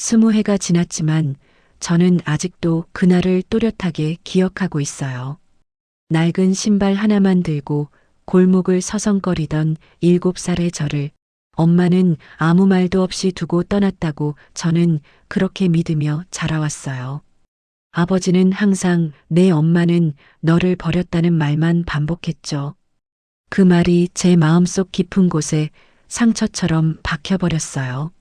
20해가 지났지만 저는 아직도 그날을 또렷하게 기억하고 있어요. 낡은 신발 하나만 들고 골목을 서성거리던 7살의 저를 엄마는 아무 말도 없이 두고 떠났다고 저는 그렇게 믿으며 자라왔어요. 아버지는 항상 내 엄마는 너를 버렸다는 말만 반복했죠. 그 말이 제 마음속 깊은 곳에 상처처럼 박혀버렸어요.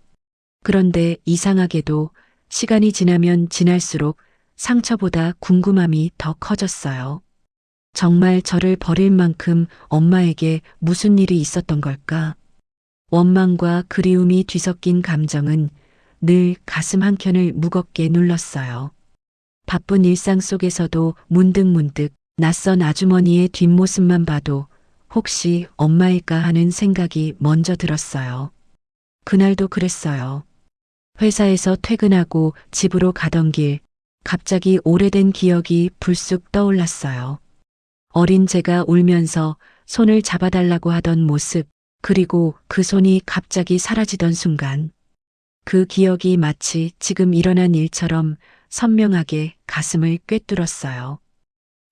그런데 이상하게도 시간이 지나면 지날수록 상처보다 궁금함이 더 커졌어요. 정말 저를 버릴 만큼 엄마에게 무슨 일이 있었던 걸까? 원망과 그리움이 뒤섞인 감정은 늘 가슴 한켠을 무겁게 눌렀어요. 바쁜 일상 속에서도 문득문득 낯선 아주머니의 뒷모습만 봐도 혹시 엄마일까 하는 생각이 먼저 들었어요. 그날도 그랬어요. 회사에서 퇴근하고 집으로 가던 길, 갑자기 오래된 기억이 불쑥 떠올랐어요. 어린 제가 울면서 손을 잡아달라고 하던 모습, 그리고 그 손이 갑자기 사라지던 순간, 그 기억이 마치 지금 일어난 일처럼 선명하게 가슴을 꿰뚫었어요.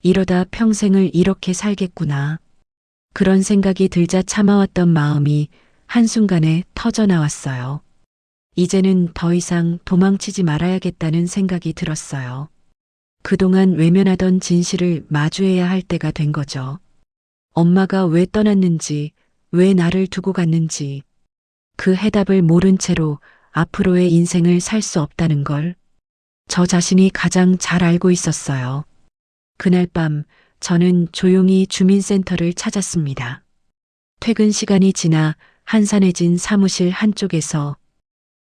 이러다 평생을 이렇게 살겠구나. 그런 생각이 들자 참아왔던 마음이 한순간에 터져 나왔어요. 이제는 더 이상 도망치지 말아야겠다는 생각이 들었어요. 그동안 외면하던 진실을 마주해야 할 때가 된 거죠. 엄마가 왜 떠났는지, 왜 나를 두고 갔는지, 그 해답을 모른 채로 앞으로의 인생을 살 수 없다는 걸 저 자신이 가장 잘 알고 있었어요. 그날 밤 저는 조용히 주민센터를 찾았습니다. 퇴근 시간이 지나 한산해진 사무실 한쪽에서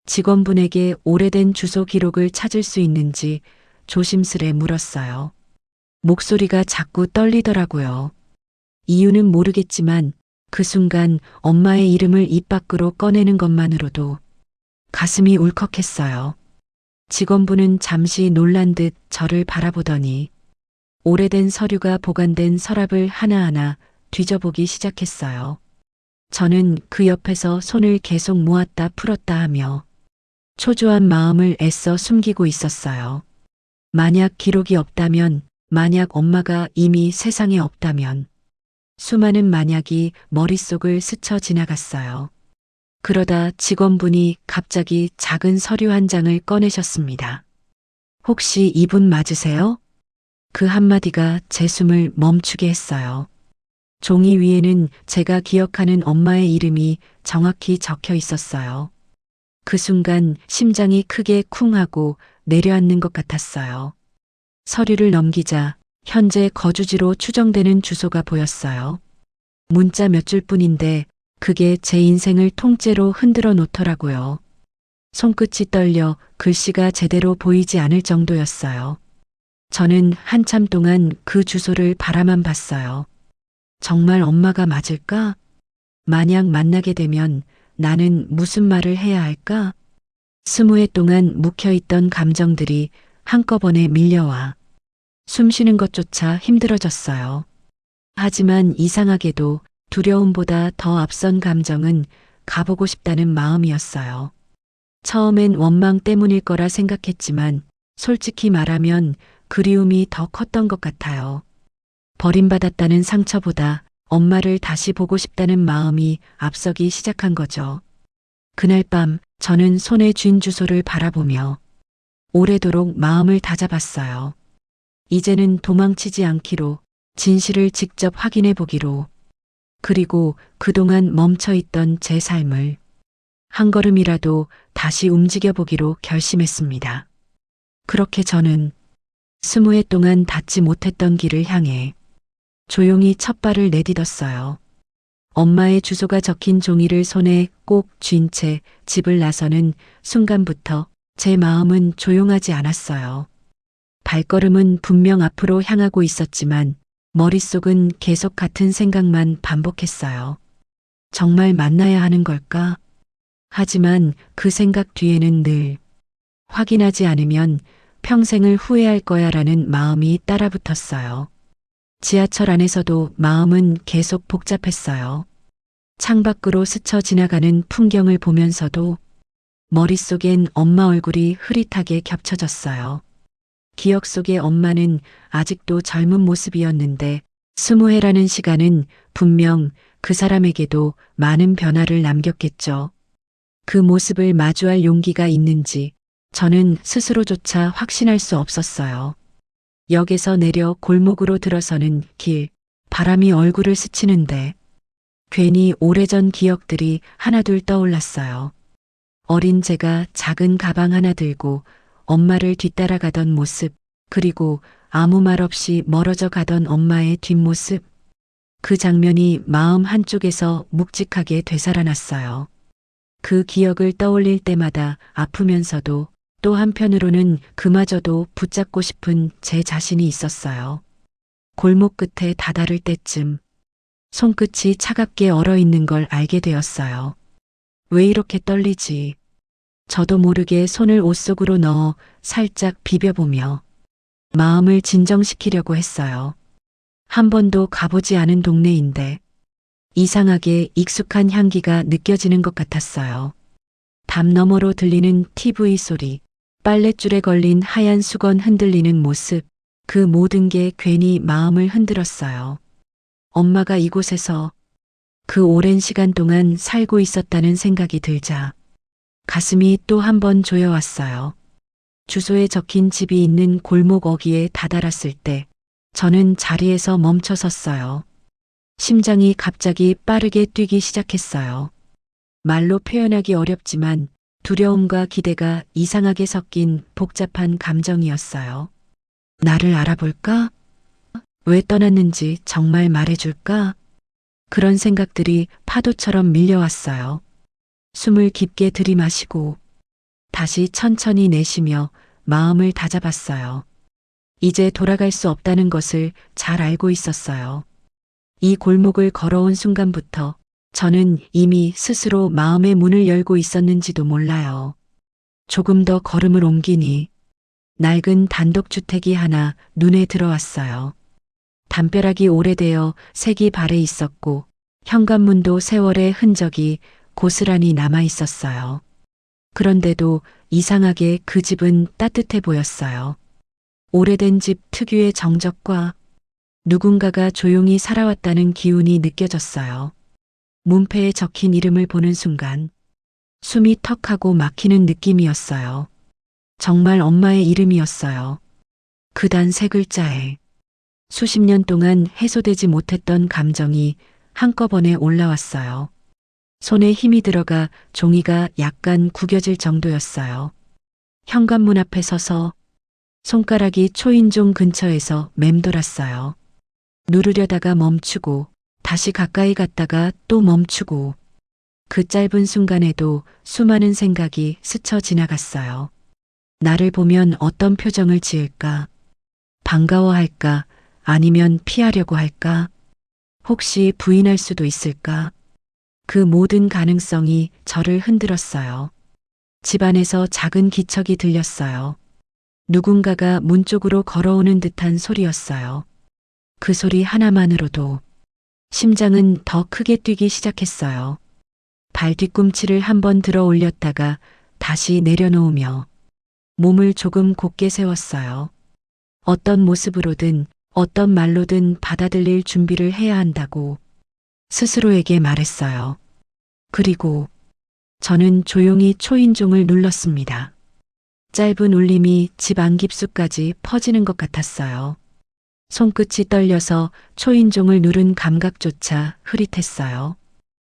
직원분에게 오래된 주소 기록을 찾을 수 있는지 조심스레 물었어요. 목소리가 자꾸 떨리더라고요. 이유는 모르겠지만 그 순간 엄마의 이름을 입 밖으로 꺼내는 것만으로도 가슴이 울컥했어요. 직원분은 잠시 놀란 듯 저를 바라보더니 오래된 서류가 보관된 서랍을 하나하나 뒤져보기 시작했어요. 저는 그 옆에서 손을 계속 모았다 풀었다 하며 초조한 마음을 애써 숨기고 있었어요. 만약 기록이 없다면, 만약 엄마가 이미 세상에 없다면, 수많은 만약이 머릿속을 스쳐 지나갔어요. 그러다 직원분이 갑자기 작은 서류 한 장을 꺼내셨습니다. 혹시 이분 맞으세요? 그 한마디가 제 숨을 멈추게 했어요. 종이 위에는 제가 기억하는 엄마의 이름이 정확히 적혀 있었어요. 그 순간 심장이 크게 쿵 하고 내려앉는 것 같았어요. 서류를 넘기자 현재 거주지로 추정되는 주소가 보였어요. 문자 몇 줄뿐인데 그게 제 인생을 통째로 흔들어 놓더라고요. 손끝이 떨려 글씨가 제대로 보이지 않을 정도였어요. 저는 한참 동안 그 주소를 바라만 봤어요. 정말 엄마가 맞을까? 만약 만나게 되면 나는 무슨 말을 해야 할까? 20해 동안 묵혀있던 감정들이 한꺼번에 밀려와 숨 쉬는 것조차 힘들어졌어요. 하지만 이상하게도 두려움보다 더 앞선 감정은 가보고 싶다는 마음이었어요. 처음엔 원망 때문일 거라 생각했지만 솔직히 말하면 그리움이 더 컸던 것 같아요. 버림받았다는 상처보다 엄마를 다시 보고 싶다는 마음이 앞서기 시작한 거죠. 그날 밤 저는 손에 쥔 주소를 바라보며 오래도록 마음을 다잡았어요. 이제는 도망치지 않기로, 진실을 직접 확인해 보기로, 그리고 그동안 멈춰있던 제 삶을 한 걸음이라도 다시 움직여 보기로 결심했습니다. 그렇게 저는 20해 동안 닿지 못했던 길을 향해 조용히 첫 발을 내딛었어요. 엄마의 주소가 적힌 종이를 손에 꼭 쥔 채 집을 나서는 순간부터 제 마음은 조용하지 않았어요. 발걸음은 분명 앞으로 향하고 있었지만 머릿속은 계속 같은 생각만 반복했어요. 정말 만나야 하는 걸까? 하지만 그 생각 뒤에는 늘 확인하지 않으면 평생을 후회할 거야라는 마음이 따라붙었어요. 지하철 안에서도 마음은 계속 복잡했어요. 창밖으로 스쳐 지나가는 풍경을 보면서도 머릿속엔 엄마 얼굴이 흐릿하게 겹쳐졌어요. 기억 속의 엄마는 아직도 젊은 모습이었는데 20해라는 시간은 분명 그 사람에게도 많은 변화를 남겼겠죠. 그 모습을 마주할 용기가 있는지 저는 스스로조차 확신할 수 없었어요. 역에서 내려 골목으로 들어서는 길, 바람이 얼굴을 스치는데 괜히 오래전 기억들이 하나둘 떠올랐어요. 어린 제가 작은 가방 하나 들고 엄마를 뒤따라가던 모습, 그리고 아무 말 없이 멀어져 가던 엄마의 뒷모습. 그 장면이 마음 한쪽에서 묵직하게 되살아났어요. 그 기억을 떠올릴 때마다 아프면서도 또 한편으로는 그마저도 붙잡고 싶은 제 자신이 있었어요. 골목 끝에 다다를 때쯤 손끝이 차갑게 얼어있는 걸 알게 되었어요. 왜 이렇게 떨리지? 저도 모르게 손을 옷 속으로 넣어 살짝 비벼보며 마음을 진정시키려고 했어요. 한 번도 가보지 않은 동네인데 이상하게 익숙한 향기가 느껴지는 것 같았어요. 담 너머로 들리는 TV 소리, 빨랫줄에 걸린 하얀 수건 흔들리는 모습, 그 모든 게 괜히 마음을 흔들었어요. 엄마가 이곳에서 그 오랜 시간 동안 살고 있었다는 생각이 들자 가슴이 또 한 번 조여왔어요. 주소에 적힌 집이 있는 골목 어귀에 다다랐을 때 저는 자리에서 멈춰 섰어요. 심장이 갑자기 빠르게 뛰기 시작했어요. 말로 표현하기 어렵지만 두려움과 기대가 이상하게 섞인 복잡한 감정이었어요. 나를 알아볼까? 왜 떠났는지 정말 말해줄까? 그런 생각들이 파도처럼 밀려왔어요. 숨을 깊게 들이마시고 다시 천천히 내쉬며 마음을 다잡았어요. 이제 돌아갈 수 없다는 것을 잘 알고 있었어요. 이 골목을 걸어온 순간부터 저는 이미 스스로 마음의 문을 열고 있었는지도 몰라요. 조금 더 걸음을 옮기니 낡은 단독주택이 하나 눈에 들어왔어요. 담벼락이 오래되어 색이 발해 있었고 현관문도 세월의 흔적이 고스란히 남아 있었어요. 그런데도 이상하게 그 집은 따뜻해 보였어요. 오래된 집 특유의 정적과 누군가가 조용히 살아왔다는 기운이 느껴졌어요. 문패에 적힌 이름을 보는 순간 숨이 턱하고 막히는 느낌이었어요. 정말 엄마의 이름이었어요. 그 단 세 글자에 수십 년 동안 해소되지 못했던 감정이 한꺼번에 올라왔어요. 손에 힘이 들어가 종이가 약간 구겨질 정도였어요. 현관문 앞에 서서 손가락이 초인종 근처에서 맴돌았어요. 누르려다가 멈추고 다시 가까이 갔다가 또 멈추고 그 짧은 순간에도 수많은 생각이 스쳐 지나갔어요. 나를 보면 어떤 표정을 지을까? 반가워할까? 아니면 피하려고 할까? 혹시 부인할 수도 있을까? 그 모든 가능성이 저를 흔들었어요. 집안에서 작은 기척이 들렸어요. 누군가가 문 쪽으로 걸어오는 듯한 소리였어요. 그 소리 하나만으로도 심장은 더 크게 뛰기 시작했어요. 발 뒤꿈치를 한번 들어 올렸다가 다시 내려놓으며 몸을 조금 곧게 세웠어요. 어떤 모습으로든 어떤 말로든 받아들일 준비를 해야 한다고 스스로에게 말했어요. 그리고 저는 조용히 초인종을 눌렀습니다. 짧은 울림이 집 안깊숙까지 퍼지는 것 같았어요. 손끝이 떨려서 초인종을 누른 감각조차 흐릿했어요.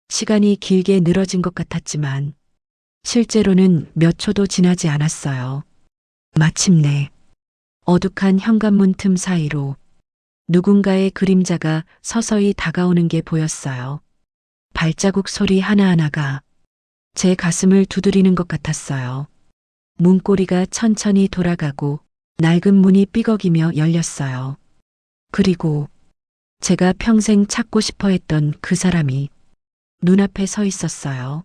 시간이 길게 늘어진 것 같았지만 실제로는 몇 초도 지나지 않았어요. 마침내 어둑한 현관문 틈 사이로 누군가의 그림자가 서서히 다가오는 게 보였어요. 발자국 소리 하나하나가 제 가슴을 두드리는 것 같았어요. 문고리가 천천히 돌아가고 낡은 문이 삐걱이며 열렸어요. 그리고 제가 평생 찾고 싶어 했던 그 사람이 눈앞에 서 있었어요.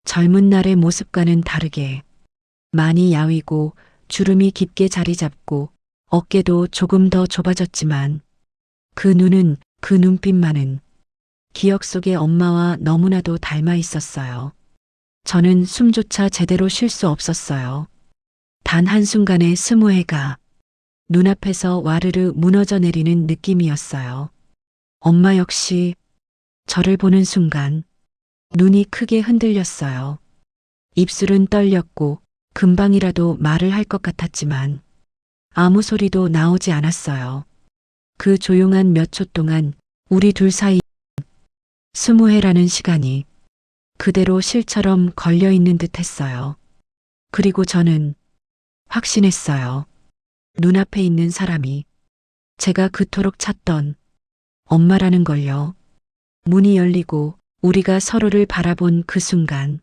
젊은 날의 모습과는 다르게 많이 야위고 주름이 깊게 자리 잡고 어깨도 조금 더 좁아졌지만 그 눈은, 그 눈빛만은 기억 속의 엄마와 너무나도 닮아 있었어요. 저는 숨조차 제대로 쉴 수 없었어요. 단 한순간에 스무해가 눈앞에서 와르르 무너져 내리는 느낌이었어요. 엄마 역시 저를 보는 순간 눈이 크게 흔들렸어요. 입술은 떨렸고 금방이라도 말을 할 것 같았지만 아무 소리도 나오지 않았어요. 그 조용한 몇 초 동안 우리 둘 사이 스무해라는 시간이 그대로 실처럼 걸려 있는 듯 했어요. 그리고 저는 확신했어요. 눈앞에 있는 사람이 제가 그토록 찾던 엄마라는 걸요. 문이 열리고 우리가 서로를 바라본 그 순간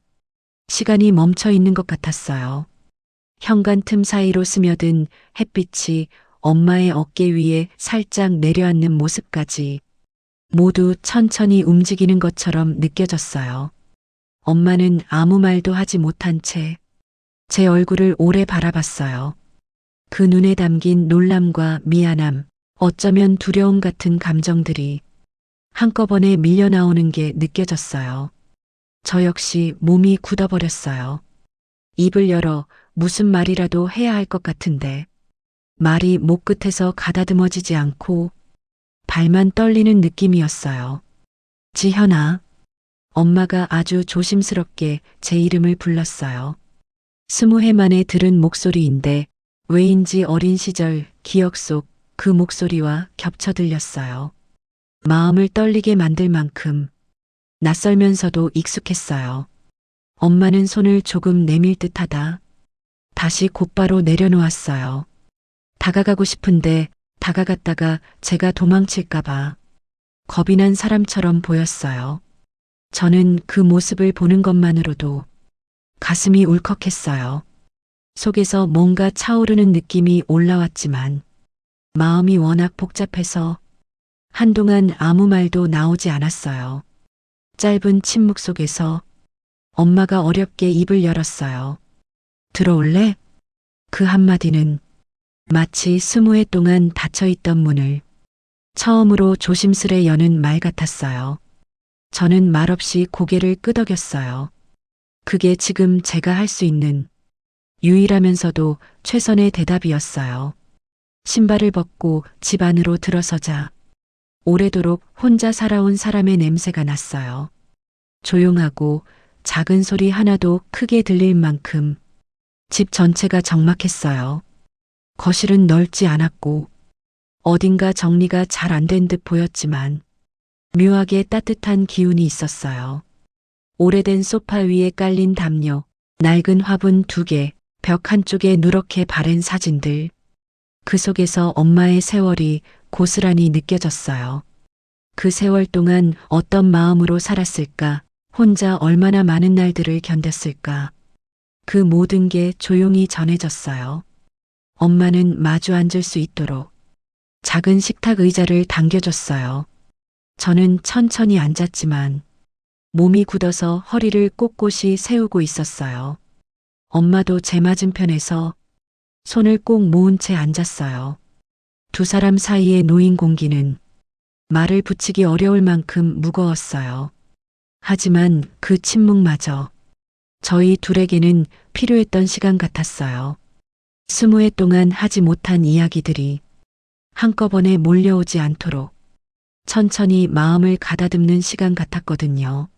시간이 멈춰 있는 것 같았어요. 현관 틈 사이로 스며든 햇빛이 엄마의 어깨 위에 살짝 내려앉는 모습까지 모두 천천히 움직이는 것처럼 느껴졌어요. 엄마는 아무 말도 하지 못한 채 제 얼굴을 오래 바라봤어요. 그 눈에 담긴 놀람과 미안함, 어쩌면 두려움 같은 감정들이 한꺼번에 밀려 나오는 게 느껴졌어요. 저 역시 몸이 굳어버렸어요. 입을 열어 무슨 말이라도 해야 할 것 같은데 말이 목 끝에서 가다듬어지지 않고 발만 떨리는 느낌이었어요. 지현아. 엄마가 아주 조심스럽게 제 이름을 불렀어요. 스무해 만에 들은 목소리인데 왜인지 어린 시절 기억 속 그 목소리와 겹쳐 들렸어요. 마음을 떨리게 만들 만큼 낯설면서도 익숙했어요. 엄마는 손을 조금 내밀 듯하다 다시 곧바로 내려놓았어요. 다가가고 싶은데 다가갔다가 제가 도망칠까봐 겁이 난 사람처럼 보였어요. 저는 그 모습을 보는 것만으로도 가슴이 울컥했어요. 속에서 뭔가 차오르는 느낌이 올라왔지만 마음이 워낙 복잡해서 한동안 아무 말도 나오지 않았어요. 짧은 침묵 속에서 엄마가 어렵게 입을 열었어요. 들어올래? 그 한마디는 마치 20해 동안 닫혀있던 문을 처음으로 조심스레 여는 말 같았어요. 저는 말없이 고개를 끄덕였어요. 그게 지금 제가 할 수 있는 유일하면서도 최선의 대답이었어요. 신발을 벗고 집 안으로 들어서자 오래도록 혼자 살아온 사람의 냄새가 났어요. 조용하고 작은 소리 하나도 크게 들릴 만큼 집 전체가 적막했어요. 거실은 넓지 않았고 어딘가 정리가 잘 안 된 듯 보였지만 묘하게 따뜻한 기운이 있었어요. 오래된 소파 위에 깔린 담요, 낡은 화분 2개, 벽 한쪽에 누렇게 바랜 사진들. 그 속에서 엄마의 세월이 고스란히 느껴졌어요. 그 세월 동안 어떤 마음으로 살았을까, 혼자 얼마나 많은 날들을 견뎠을까. 그 모든 게 조용히 전해졌어요. 엄마는 마주 앉을 수 있도록 작은 식탁 의자를 당겨줬어요. 저는 천천히 앉았지만 몸이 굳어서 허리를 꼿꼿이 세우고 있었어요. 엄마도 제 맞은편에서 손을 꼭 모은 채 앉았어요. 두 사람 사이의 놓인 공기는 말을 붙이기 어려울 만큼 무거웠어요. 하지만 그 침묵마저 저희 둘에게는 필요했던 시간 같았어요. 20해 동안 하지 못한 이야기들이 한꺼번에 몰려오지 않도록 천천히 마음을 가다듬는 시간 같았거든요.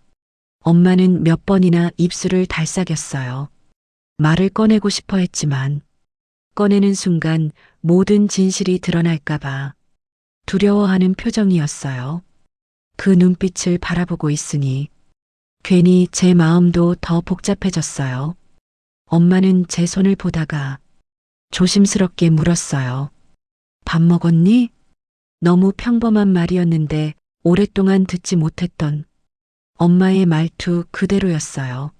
엄마는 몇 번이나 입술을 달싹였어요. 말을 꺼내고 싶어 했지만 꺼내는 순간 모든 진실이 드러날까봐 두려워하는 표정이었어요. 그 눈빛을 바라보고 있으니 괜히 제 마음도 더 복잡해졌어요. 엄마는 제 손을 보다가 조심스럽게 물었어요. 밥 먹었니? 너무 평범한 말이었는데 오랫동안 듣지 못했던 엄마의 말투 그대로였어요.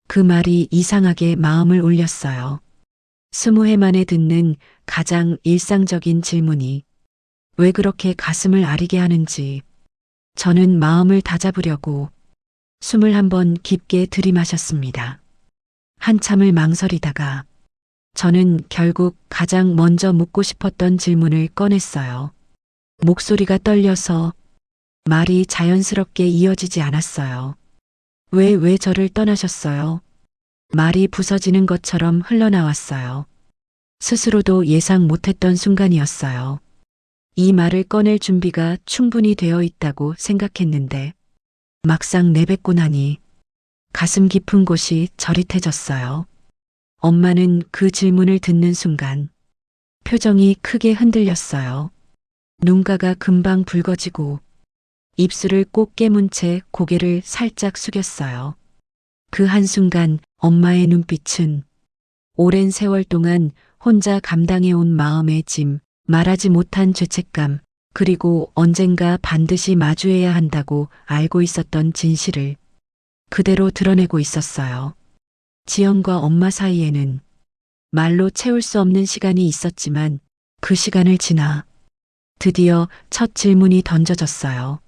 그 말이 이상하게 마음을 울렸어요. 20해 만에 듣는 가장 일상적인 질문이 왜 그렇게 가슴을 아리게 하는지 저는 마음을 다잡으려고 숨을 한번 깊게 들이마셨습니다. 한참을 망설이다가 저는 결국 가장 먼저 묻고 싶었던 질문을 꺼냈어요. 목소리가 떨려서 말이 자연스럽게 이어지지 않았어요. 왜 저를 떠나셨어요? 말이 부서지는 것처럼 흘러나왔어요. 스스로도 예상 못했던 순간이었어요. 이 말을 꺼낼 준비가 충분히 되어 있다고 생각했는데 막상 내뱉고 나니 가슴 깊은 곳이 저릿해졌어요. 엄마는 그 질문을 듣는 순간 표정이 크게 흔들렸어요. 눈가가 금방 붉어지고 입술을 꼭 깨문 채 고개를 살짝 숙였어요. 그 한순간 엄마의 눈빛은 오랜 세월 동안 혼자 감당해온 마음의 짐, 말하지 못한 죄책감, 그리고 언젠가 반드시 마주해야 한다고 알고 있었던 진실을 그대로 드러내고 있었어요. 지연과 엄마 사이에는 말로 채울 수 없는 시간이 있었지만 그 시간을 지나 드디어 첫 질문이 던져졌어요.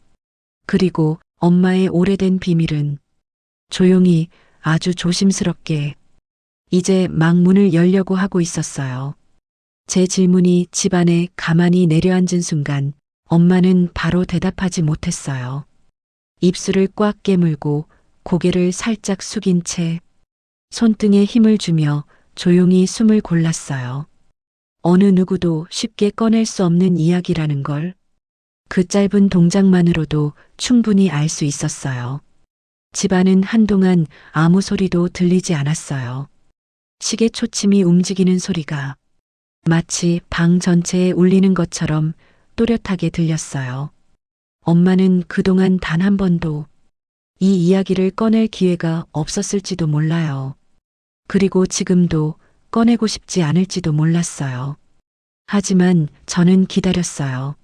그리고 엄마의 오래된 비밀은 조용히 아주 조심스럽게 이제 막 문을 열려고 하고 있었어요. 제 질문이 집안에 가만히 내려앉은 순간 엄마는 바로 대답하지 못했어요. 입술을 꽉 깨물고 고개를 살짝 숙인 채 손등에 힘을 주며 조용히 숨을 골랐어요. 어느 누구도 쉽게 꺼낼 수 없는 이야기라는 걸 그 짧은 동작만으로도 충분히 알 수 있었어요. 집안은 한동안 아무 소리도 들리지 않았어요. 시계 초침이 움직이는 소리가 마치 방 전체에 울리는 것처럼 또렷하게 들렸어요. 엄마는 그동안 단 한 번도 이 이야기를 꺼낼 기회가 없었을지도 몰라요. 그리고 지금도 꺼내고 싶지 않을지도 몰랐어요. 하지만 저는 기다렸어요.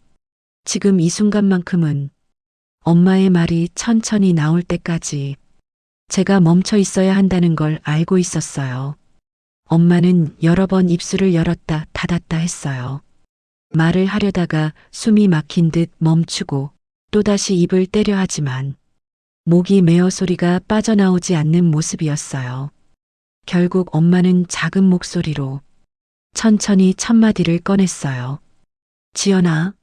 지금 이 순간만큼은 엄마의 말이 천천히 나올 때까지 제가 멈춰 있어야 한다는 걸 알고 있었어요. 엄마는 여러 번 입술을 열었다 닫았다 했어요. 말을 하려다가 숨이 막힌 듯 멈추고 또다시 입을 떼려 하지만 목이 메어 소리가 빠져나오지 않는 모습이었어요. 결국 엄마는 작은 목소리로 천천히 첫 마디를 꺼냈어요. 지연아,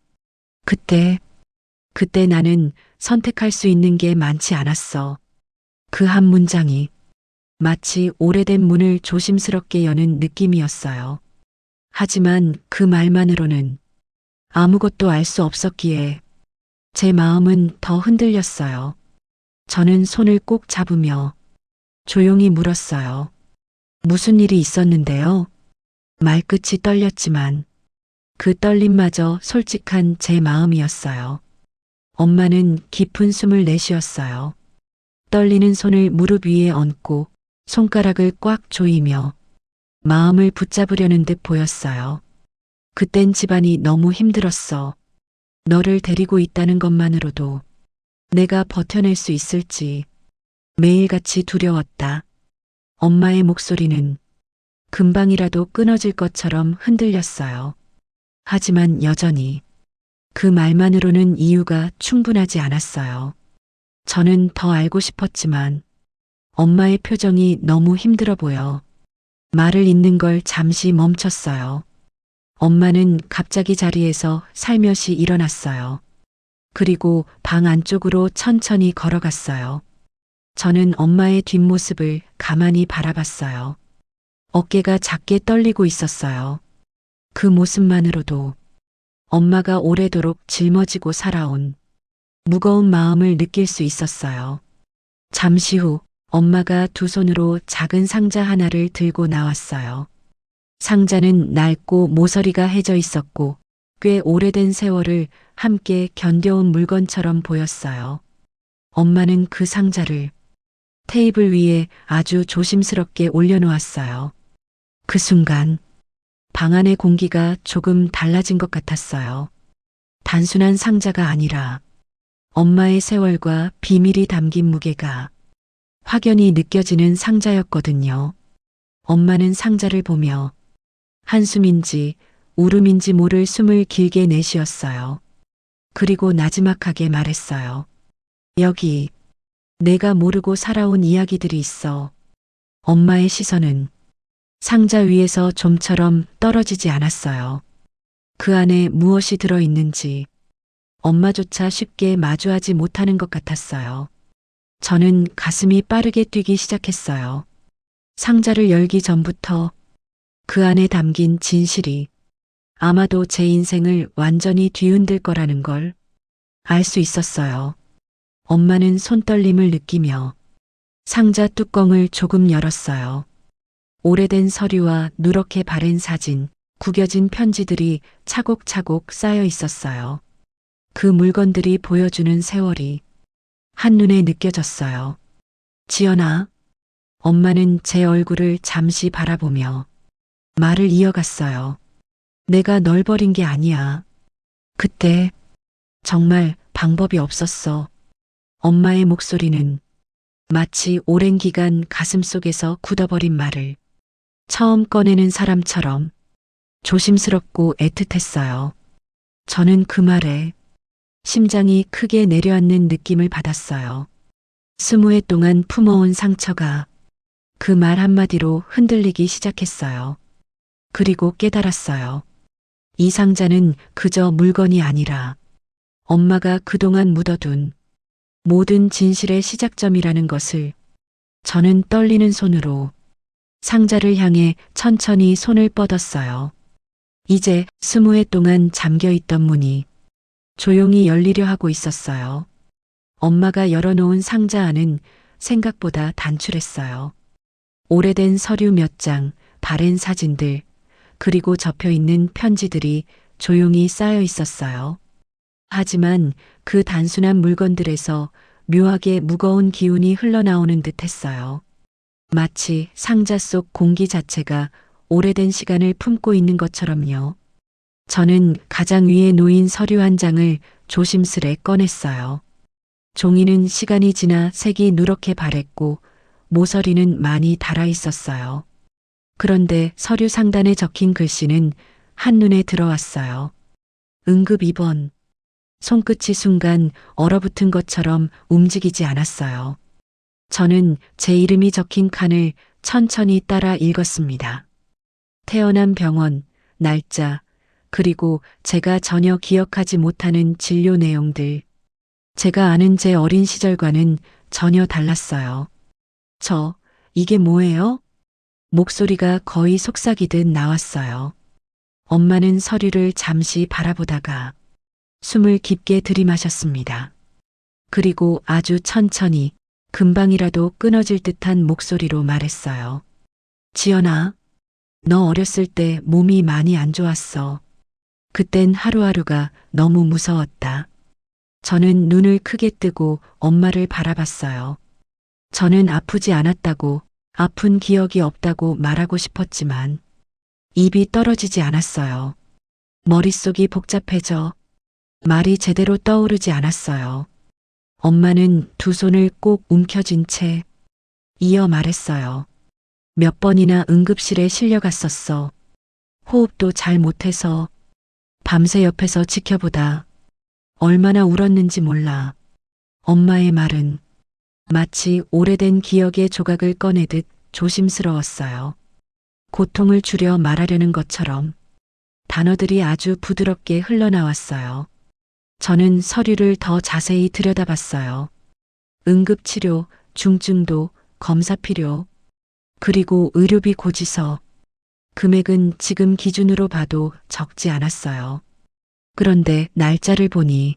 그때 나는 선택할 수 있는 게 많지 않았어. 그 한 문장이 마치 오래된 문을 조심스럽게 여는 느낌이었어요. 하지만 그 말만으로는 아무것도 알 수 없었기에 제 마음은 더 흔들렸어요. 저는 손을 꼭 잡으며 조용히 물었어요. 무슨 일이 있었는데요? 말끝이 떨렸지만 그 떨림마저 솔직한 제 마음이었어요. 엄마는 깊은 숨을 내쉬었어요. 떨리는 손을 무릎 위에 얹고 손가락을 꽉 조이며 마음을 붙잡으려는 듯 보였어요. 그땐 집안이 너무 힘들었어. 너를 데리고 있다는 것만으로도 내가 버텨낼 수 있을지 매일같이 두려웠다. 엄마의 목소리는 금방이라도 끊어질 것처럼 흔들렸어요. 하지만 여전히 그 말만으로는 이유가 충분하지 않았어요. 저는 더 알고 싶었지만 엄마의 표정이 너무 힘들어 보여 말을 잇는 걸 잠시 멈췄어요. 엄마는 갑자기 자리에서 살며시 일어났어요. 그리고 방 안쪽으로 천천히 걸어갔어요. 저는 엄마의 뒷모습을 가만히 바라봤어요. 어깨가 작게 떨리고 있었어요. 그 모습만으로도 엄마가 오래도록 짊어지고 살아온 무거운 마음을 느낄 수 있었어요. 잠시 후 엄마가 두 손으로 작은 상자 하나를 들고 나왔어요. 상자는 낡고 모서리가 해져 있었고 꽤 오래된 세월을 함께 견뎌온 물건처럼 보였어요. 엄마는 그 상자를 테이블 위에 아주 조심스럽게 올려놓았어요. 그 순간 방 안의 공기가 조금 달라진 것 같았어요. 단순한 상자가 아니라 엄마의 세월과 비밀이 담긴 무게가 확연히 느껴지는 상자였거든요. 엄마는 상자를 보며 한숨인지 울음인지 모를 숨을 길게 내쉬었어요. 그리고 나지막하게 말했어요. 여기 내가 모르고 살아온 이야기들이 있어. 엄마의 시선은 상자 위에서 좀처럼 떨어지지 않았어요. 그 안에 무엇이 들어있는지 엄마조차 쉽게 마주하지 못하는 것 같았어요. 저는 가슴이 빠르게 뛰기 시작했어요. 상자를 열기 전부터 그 안에 담긴 진실이 아마도 제 인생을 완전히 뒤흔들 거라는 걸 알 수 있었어요. 엄마는 손떨림을 느끼며 상자 뚜껑을 조금 열었어요. 오래된 서류와 누렇게 바랜 사진, 구겨진 편지들이 차곡차곡 쌓여 있었어요. 그 물건들이 보여주는 세월이 한눈에 느껴졌어요. 지연아, 엄마는 제 얼굴을 잠시 바라보며 말을 이어갔어요. 내가 널 버린 게 아니야. 그때 정말 방법이 없었어. 엄마의 목소리는 마치 오랜 기간 가슴속에서 굳어버린 말을 처음 꺼내는 사람처럼 조심스럽고 애틋했어요. 저는 그 말에 심장이 크게 내려앉는 느낌을 받았어요. 20해 동안 품어온 상처가 그 말 한마디로 흔들리기 시작했어요. 그리고 깨달았어요. 이 상자는 그저 물건이 아니라 엄마가 그동안 묻어둔 모든 진실의 시작점이라는 것을. 저는 떨리는 손으로 상자를 향해 천천히 손을 뻗었어요. 이제 20해 동안 잠겨있던 문이 조용히 열리려 하고 있었어요. 엄마가 열어놓은 상자 안은 생각보다 단출했어요. 오래된 서류 몇 장, 바랜 사진들, 그리고 접혀있는 편지들이 조용히 쌓여 있었어요. 하지만 그 단순한 물건들에서 묘하게 무거운 기운이 흘러나오는 듯 했어요. 마치 상자 속 공기 자체가 오래된 시간을 품고 있는 것처럼요. 저는 가장 위에 놓인 서류 한 장을 조심스레 꺼냈어요. 종이는 시간이 지나 색이 누렇게 바랬고 모서리는 많이 닳아 있었어요. 그런데 서류 상단에 적힌 글씨는 한눈에 들어왔어요. 응급 입원. 손끝이 순간 얼어붙은 것처럼 움직이지 않았어요. 저는 제 이름이 적힌 칸을 천천히 따라 읽었습니다. 태어난 병원, 날짜, 그리고 제가 전혀 기억하지 못하는 진료 내용들. 제가 아는 제 어린 시절과는 전혀 달랐어요. 이게 뭐예요? 목소리가 거의 속삭이듯 나왔어요. 엄마는 서류를 잠시 바라보다가 숨을 깊게 들이마셨습니다. 그리고 아주 천천히 금방이라도 끊어질 듯한 목소리로 말했어요. 지연아, 너 어렸을 때 몸이 많이 안 좋았어. 그땐 하루하루가 너무 무서웠다. 저는 눈을 크게 뜨고 엄마를 바라봤어요. 저는 아프지 않았다고, 아픈 기억이 없다고 말하고 싶었지만 입이 떨어지지 않았어요. 머릿속이 복잡해져 말이 제대로 떠오르지 않았어요. 엄마는 두 손을 꼭 움켜쥔 채 이어 말했어요. 몇 번이나 응급실에 실려갔었어. 호흡도 잘 못해서 밤새 옆에서 지켜보다 얼마나 울었는지 몰라. 엄마의 말은 마치 오래된 기억의 조각을 꺼내듯 조심스러웠어요. 고통을 줄여 말하려는 것처럼 단어들이 아주 부드럽게 흘러나왔어요. 저는 서류를 더 자세히 들여다봤어요. 응급치료, 중증도, 검사 필요, 그리고 의료비 고지서. 금액은 지금 기준으로 봐도 적지 않았어요. 그런데 날짜를 보니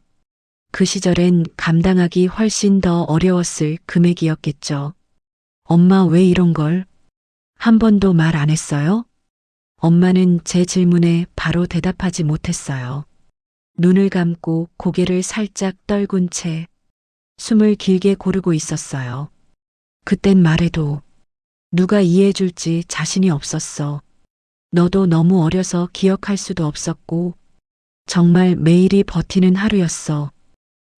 그 시절엔 감당하기 훨씬 더 어려웠을 금액이었겠죠. 엄마 왜 이런 걸 한 번도 말 안 했어요? 엄마는 제 질문에 바로 대답하지 못했어요. 눈을 감고 고개를 살짝 떨군 채 숨을 길게 고르고 있었어요. 그땐 말해도 누가 이해해줄지 자신이 없었어. 너도 너무 어려서 기억할 수도 없었고 정말 매일이 버티는 하루였어.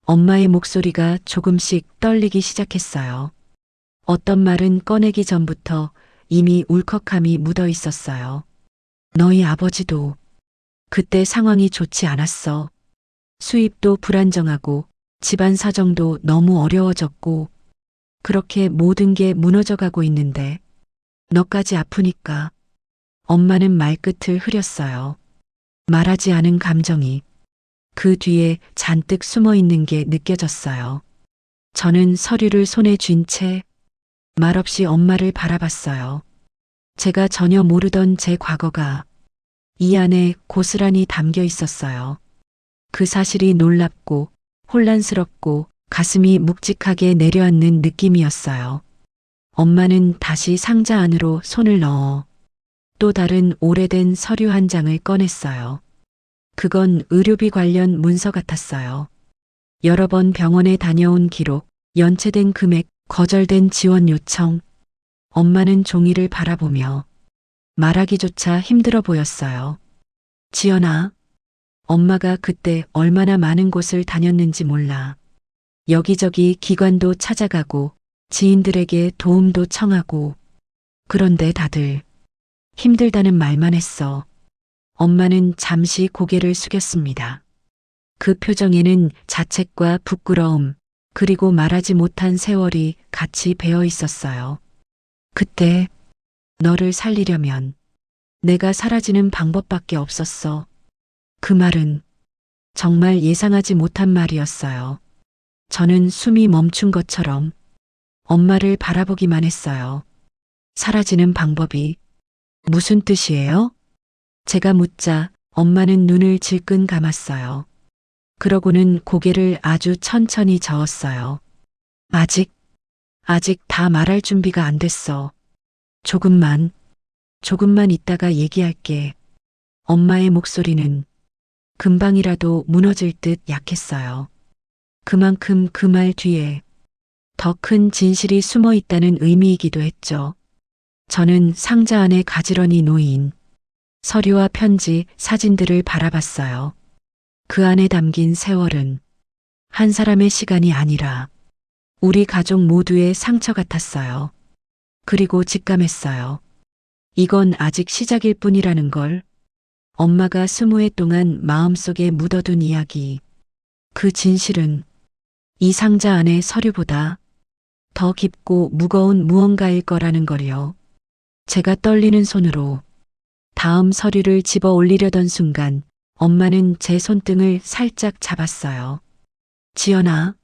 엄마의 목소리가 조금씩 떨리기 시작했어요. 어떤 말은 꺼내기 전부터 이미 울컥함이 묻어 있었어요. 너희 아버지도 그때 상황이 좋지 않았어. 수입도 불안정하고 집안 사정도 너무 어려워졌고 그렇게 모든 게 무너져 가고 있는데 너까지 아프니까. 엄마는 말끝을 흐렸어요. 말하지 않은 감정이 그 뒤에 잔뜩 숨어 있는 게 느껴졌어요. 저는 서류를 손에 쥔 채 말없이 엄마를 바라봤어요. 제가 전혀 모르던 제 과거가 이 안에 고스란히 담겨 있었어요. 그 사실이 놀랍고 혼란스럽고 가슴이 묵직하게 내려앉는 느낌이었어요. 엄마는 다시 상자 안으로 손을 넣어 또 다른 오래된 서류 한 장을 꺼냈어요. 그건 의료비 관련 문서 같았어요. 여러 번 병원에 다녀온 기록, 연체된 금액, 거절된 지원 요청. 엄마는 종이를 바라보며 말하기조차 힘들어 보였어요. 지연아, 엄마가 그때 얼마나 많은 곳을 다녔는지 몰라. 여기저기 기관도 찾아가고 지인들에게 도움도 청하고 그런데 다들 힘들다는 말만 했어. 엄마는 잠시 고개를 숙였습니다. 그 표정에는 자책과 부끄러움 그리고 말하지 못한 세월이 같이 배어 있었어요. 그때 너를 살리려면 내가 사라지는 방법밖에 없었어. 그 말은 정말 예상하지 못한 말이었어요. 저는 숨이 멈춘 것처럼 엄마를 바라보기만 했어요. 사라지는 방법이 무슨 뜻이에요? 제가 묻자 엄마는 눈을 질끈 감았어요. 그러고는 고개를 아주 천천히 저었어요. 아직 다 말할 준비가 안 됐어. 조금만 있다가 얘기할게. 엄마의 목소리는 금방이라도 무너질 듯 약했어요. 그만큼 그 말 뒤에 더 큰 진실이 숨어 있다는 의미이기도 했죠. 저는 상자 안에 가지런히 놓인 서류와 편지, 사진들을 바라봤어요. 그 안에 담긴 세월은 한 사람의 시간이 아니라 우리 가족 모두의 상처 같았어요. 그리고 직감했어요. 이건 아직 시작일 뿐이라는 걸. 엄마가 20해 동안 마음속에 묻어둔 이야기. 그 진실은 이 상자 안의 서류보다 더 깊고 무거운 무언가일 거라는 걸요. 제가 떨리는 손으로 다음 서류를 집어 올리려던 순간 엄마는 제 손등을 살짝 잡았어요. 지연아,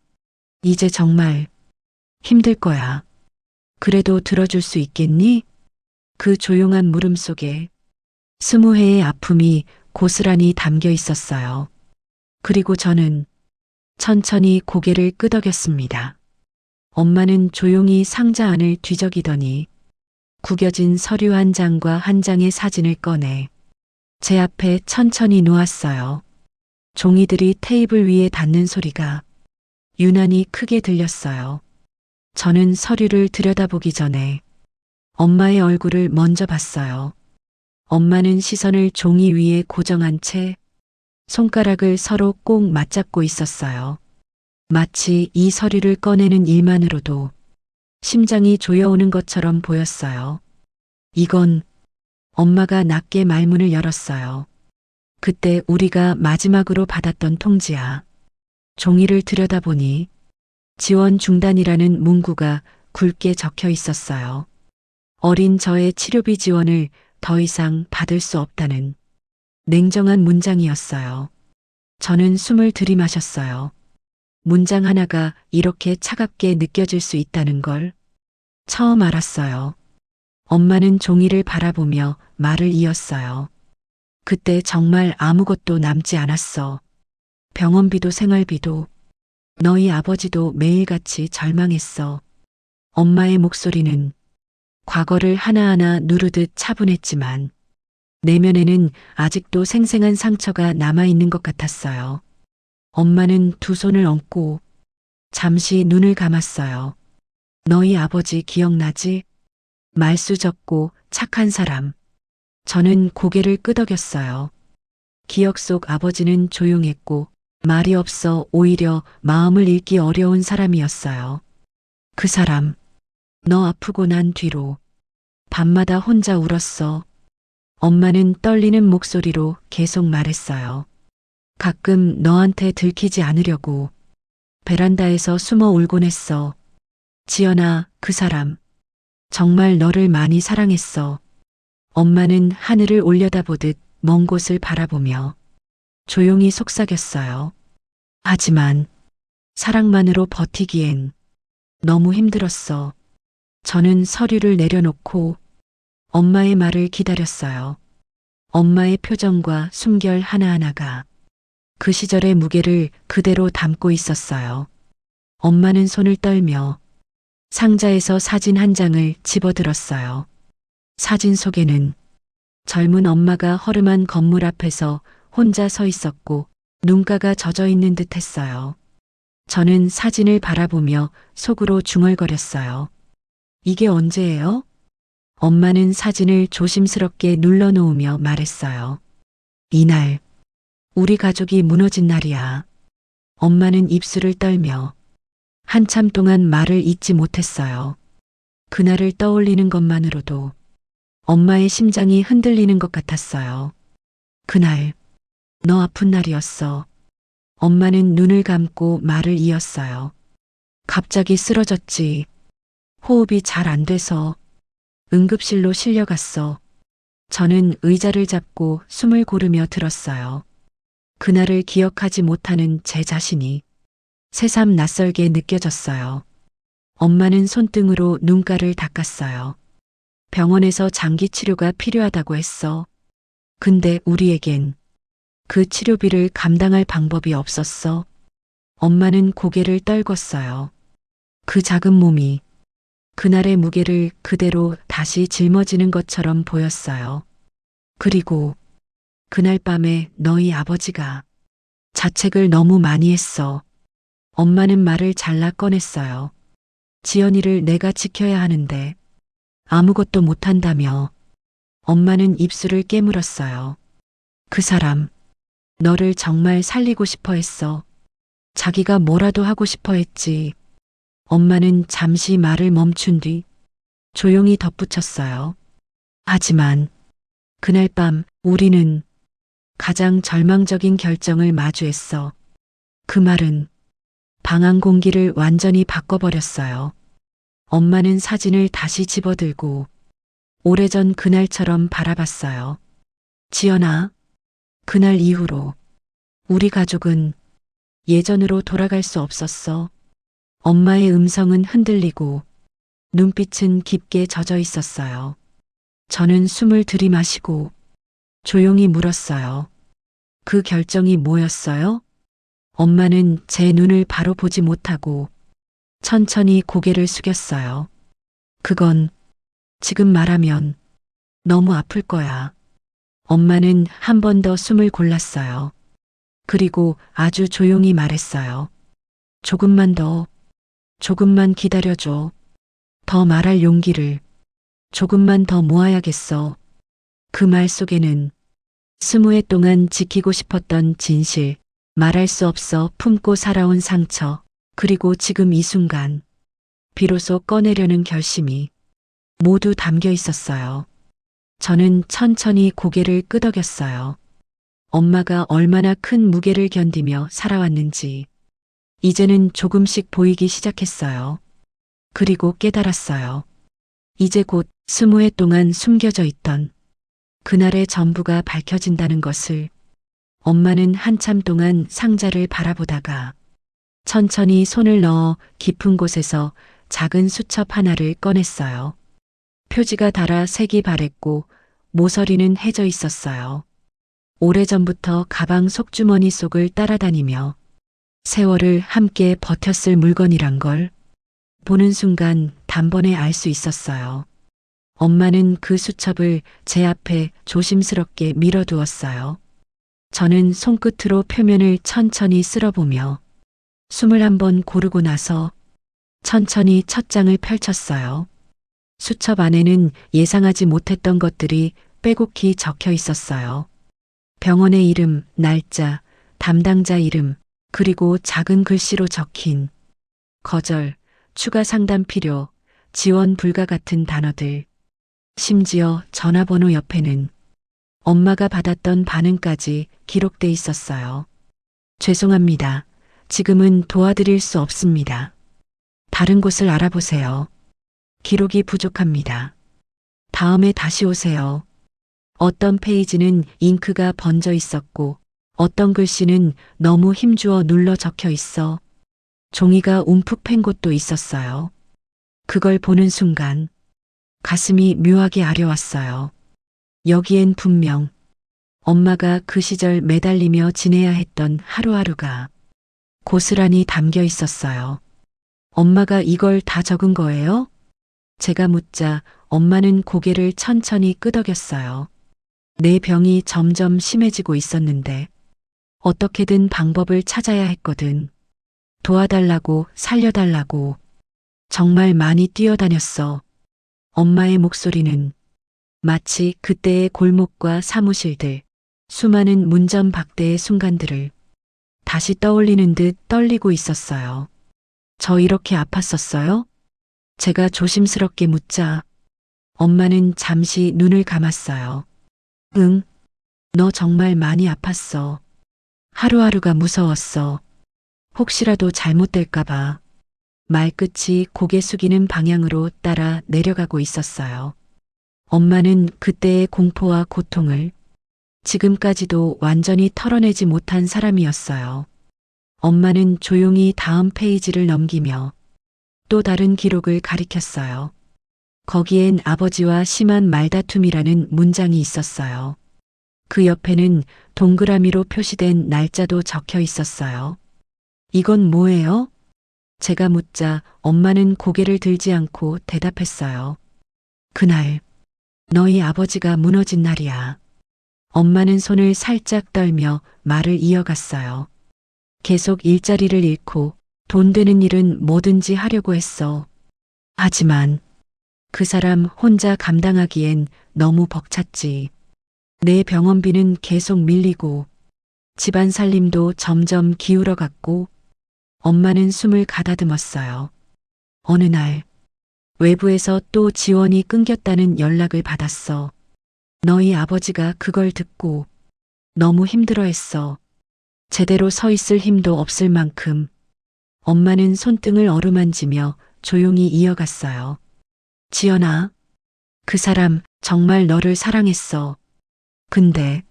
이제 정말 힘들 거야. 그래도 들어줄 수 있겠니? 그 조용한 물음 속에 20회의 아픔이 고스란히 담겨 있었어요. 그리고 저는 천천히 고개를 끄덕였습니다. 엄마는 조용히 상자 안을 뒤적이더니 구겨진 서류 한 장과 한 장의 사진을 꺼내 제 앞에 천천히 놓았어요. 종이들이 테이블 위에 닿는 소리가 유난히 크게 들렸어요. 저는 서류를 들여다보기 전에 엄마의 얼굴을 먼저 봤어요. 엄마는 시선을 종이 위에 고정한 채 손가락을 서로 꼭 맞잡고 있었어요. 마치 이 서류를 꺼내는 일만으로도 심장이 조여오는 것처럼 보였어요. 이건 엄마가 낮게 말문을 열었어요. 그때 우리가 마지막으로 받았던 통지야. 종이를 들여다보니 지원 중단이라는 문구가 굵게 적혀 있었어요. 어린 저의 치료비 지원을 더 이상 받을 수 없다는 냉정한 문장이었어요. 저는 숨을 들이마셨어요. 문장 하나가 이렇게 차갑게 느껴질 수 있다는 걸 처음 알았어요. 엄마는 종이를 바라보며 말을 이었어요. 그때 정말 아무것도 남지 않았어. 병원비도 생활비도. 너희 아버지도 매일같이 절망했어. 엄마의 목소리는 과거를 하나하나 누르듯 차분했지만 내면에는 아직도 생생한 상처가 남아있는 것 같았어요. 엄마는 두 손을 얹고 잠시 눈을 감았어요. 너희 아버지 기억나지? 말수 적고 착한 사람. 저는 고개를 끄덕였어요. 기억 속 아버지는 조용했고 말이 없어 오히려 마음을 읽기 어려운 사람이었어요. 그 사람, 너 아프고 난 뒤로 밤마다 혼자 울었어. 엄마는 떨리는 목소리로 계속 말했어요. 가끔 너한테 들키지 않으려고 베란다에서 숨어 울곤 했어. 지연아, 그 사람 정말 너를 많이 사랑했어. 엄마는 하늘을 올려다보듯 먼 곳을 바라보며 조용히 속삭였어요. 하지만 사랑만으로 버티기엔 너무 힘들었어. 저는 서류를 내려놓고 엄마의 말을 기다렸어요. 엄마의 표정과 숨결 하나하나가 그 시절의 무게를 그대로 담고 있었어요. 엄마는 손을 떨며 상자에서 사진 한 장을 집어들었어요. 사진 속에는 젊은 엄마가 허름한 건물 앞에서 혼자 서 있었고 눈가가 젖어 있는 듯 했어요. 저는 사진을 바라보며 속으로 중얼거렸어요. 이게 언제예요? 엄마는 사진을 조심스럽게 눌러놓으며 말했어요. 이날, 우리 가족이 무너진 날이야. 엄마는 입술을 떨며 한참 동안 말을 잇지 못했어요. 그날을 떠올리는 것만으로도 엄마의 심장이 흔들리는 것 같았어요. 그날, 너 아픈 날이었어. 엄마는 눈을 감고 말을 이었어요. 갑자기 쓰러졌지. 호흡이 잘 안 돼서 응급실로 실려갔어. 저는 의자를 잡고 숨을 고르며 들었어요. 그날을 기억하지 못하는 제 자신이 새삼 낯설게 느껴졌어요. 엄마는 손등으로 눈가를 닦았어요. 병원에서 장기 치료가 필요하다고 했어. 근데 우리에겐 그 치료비를 감당할 방법이 없었어. 엄마는 고개를 떨궜어요. 그 작은 몸이 그날의 무게를 그대로 다시 짊어지는 것처럼 보였어요. 그리고 그날 밤에 너희 아버지가 자책을 너무 많이 했어. 엄마는 말을 잘라 꺼냈어요. 지연이를 내가 지켜야 하는데 아무것도 못한다며. 엄마는 입술을 깨물었어요. 그 사람, 너를 정말 살리고 싶어 했어. 자기가 뭐라도 하고 싶어 했지. 엄마는 잠시 말을 멈춘 뒤 조용히 덧붙였어요. 하지만 그날 밤 우리는 가장 절망적인 결정을 마주했어. 그 말은 방안 공기를 완전히 바꿔버렸어요. 엄마는 사진을 다시 집어들고 오래전 그날처럼 바라봤어요. 지연아, 그날 이후로 우리 가족은 예전으로 돌아갈 수 없었어. 엄마의 음성은 흔들리고 눈빛은 깊게 젖어 있었어요. 저는 숨을 들이마시고 조용히 물었어요. 그 결정이 뭐였어요? 엄마는 제 눈을 바로 보지 못하고 천천히 고개를 숙였어요. 그건 지금 말하면 너무 아플 거야. 엄마는 한 번 더 숨을 골랐어요. 그리고 아주 조용히 말했어요. 조금만 더, 조금만 기다려줘. 더 말할 용기를 조금만 더 모아야겠어. 그 말 속에는 20해 동안 지키고 싶었던 진실, 말할 수 없어 품고 살아온 상처, 그리고 지금 이 순간 비로소 꺼내려는 결심이 모두 담겨 있었어요. 저는 천천히 고개를 끄덕였어요. 엄마가 얼마나 큰 무게를 견디며 살아왔는지 이제는 조금씩 보이기 시작했어요. 그리고 깨달았어요. 이제 곧 20해 동안 숨겨져 있던 그날의 전부가 밝혀진다는 것을. 엄마는 한참 동안 상자를 바라보다가 천천히 손을 넣어 깊은 곳에서 작은 수첩 하나를 꺼냈어요. 표지가 닳아 색이 바랬고 모서리는 해져 있었어요. 오래전부터 가방 속주머니 속을 따라다니며 세월을 함께 버텼을 물건이란 걸 보는 순간 단번에 알 수 있었어요. 엄마는 그 수첩을 제 앞에 조심스럽게 밀어두었어요. 저는 손끝으로 표면을 천천히 쓸어보며 숨을 한번 고르고 나서 천천히 첫 장을 펼쳤어요. 수첩 안에는 예상하지 못했던 것들이 빼곡히 적혀 있었어요. 병원의 이름, 날짜, 담당자 이름, 그리고 작은 글씨로 적힌 거절, 추가 상담 필요, 지원 불가 같은 단어들. 심지어 전화번호 옆에는 엄마가 받았던 반응까지 기록돼 있었어요. 죄송합니다. 지금은 도와드릴 수 없습니다. 다른 곳을 알아보세요. 기록이 부족합니다. 다음에 다시 오세요. 어떤 페이지는 잉크가 번져 있었고 어떤 글씨는 너무 힘주어 눌러 적혀 있어 종이가 움푹 팬 곳도 있었어요. 그걸 보는 순간 가슴이 묘하게 아려왔어요. 여기엔 분명 엄마가 그 시절 매달리며 지내야 했던 하루하루가 고스란히 담겨 있었어요. 엄마가 이걸 다 적은 거예요? 제가 묻자 엄마는 고개를 천천히 끄덕였어요. 내 병이 점점 심해지고 있었는데 어떻게든 방법을 찾아야 했거든. 도와달라고, 살려달라고. 정말 많이 뛰어다녔어. 엄마의 목소리는 마치 그때의 골목과 사무실들, 수많은 문전박대의 순간들을 다시 떠올리는 듯 떨리고 있었어요. 저 이렇게 아팠었어요? 제가 조심스럽게 묻자 엄마는 잠시 눈을 감았어요. 응, 너 정말 많이 아팠어. 하루하루가 무서웠어. 혹시라도 잘못될까봐. 말끝이 고개 숙이는 방향으로 따라 내려가고 있었어요. 엄마는 그때의 공포와 고통을 지금까지도 완전히 털어내지 못한 사람이었어요. 엄마는 조용히 다음 페이지를 넘기며 또 다른 기록을 가리켰어요. 거기엔 아버지와 심한 말다툼이라는 문장이 있었어요. 그 옆에는 동그라미로 표시된 날짜도 적혀 있었어요. 이건 뭐예요? 제가 묻자 엄마는 고개를 들지 않고 대답했어요. 그날 너희 아버지가 무너진 날이야. 엄마는 손을 살짝 떨며 말을 이어갔어요. 계속 일자리를 잃고 돈 되는 일은 뭐든지 하려고 했어. 하지만 그 사람 혼자 감당하기엔 너무 벅찼지. 내 병원비는 계속 밀리고 집안 살림도 점점 기울어갔고 엄마는 숨을 가다듬었어요. 어느 날 외부에서 또 지원이 끊겼다는 연락을 받았어. 너희 아버지가 그걸 듣고 너무 힘들어했어. 제대로 서 있을 힘도 없을 만큼. 엄마는 손등을 어루만지며 조용히 이어갔어요. 지연아, 그 사람 정말 너를 사랑했어. 근데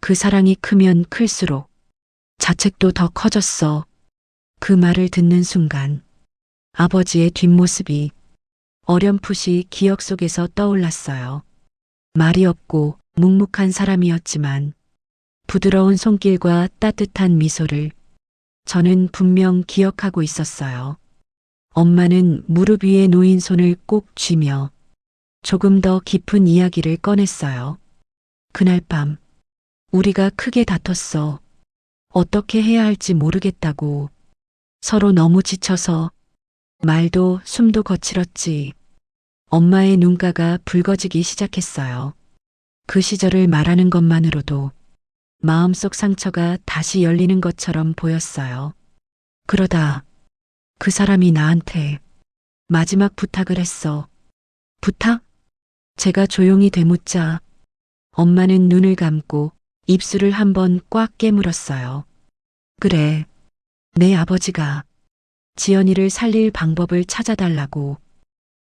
그 사랑이 크면 클수록 자책도 더 커졌어. 그 말을 듣는 순간 아버지의 뒷모습이 어렴풋이 기억 속에서 떠올랐어요. 말이 없고 묵묵한 사람이었지만 부드러운 손길과 따뜻한 미소를 저는 분명 기억하고 있었어요. 엄마는 무릎 위에 놓인 손을 꼭 쥐며 조금 더 깊은 이야기를 꺼냈어요. 그날 밤 우리가 크게 다퉜어. 어떻게 해야 할지 모르겠다고. 서로 너무 지쳐서 말도 숨도 거칠었지. 엄마의 눈가가 붉어지기 시작했어요. 그 시절을 말하는 것만으로도 마음속 상처가 다시 열리는 것처럼 보였어요. 그러다 그 사람이 나한테 마지막 부탁을 했어. 부탁? 제가 조용히 되묻자 엄마는 눈을 감고 입술을 한번 꽉 깨물었어요. 그래, 내 아버지가 지연이를 살릴 방법을 찾아달라고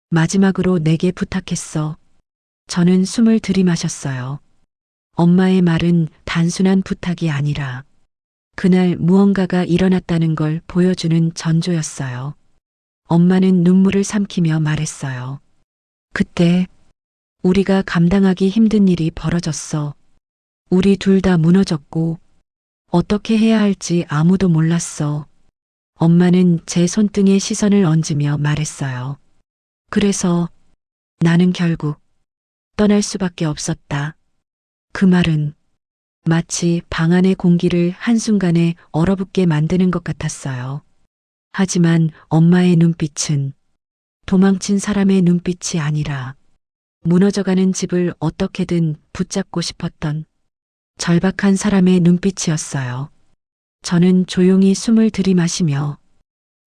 마지막으로 내게 부탁했어. 저는 숨을 들이마셨어요. 엄마의 말은 단순한 부탁이 아니라 그날 무언가가 일어났다는 걸 보여주는 전조였어요. 엄마는 눈물을 삼키며 말했어요. 그때 우리가 감당하기 힘든 일이 벌어졌어. 우리 둘 다 무너졌고 어떻게 해야 할지 아무도 몰랐어. 엄마는 제 손등에 시선을 얹으며 말했어요. 그래서 나는 결국 떠날 수밖에 없었다. 그 말은 마치 방 안의 공기를 한순간에 얼어붙게 만드는 것 같았어요. 하지만 엄마의 눈빛은 도망친 사람의 눈빛이 아니라 무너져가는 집을 어떻게든 붙잡고 싶었던 절박한 사람의 눈빛이었어요. 저는 조용히 숨을 들이마시며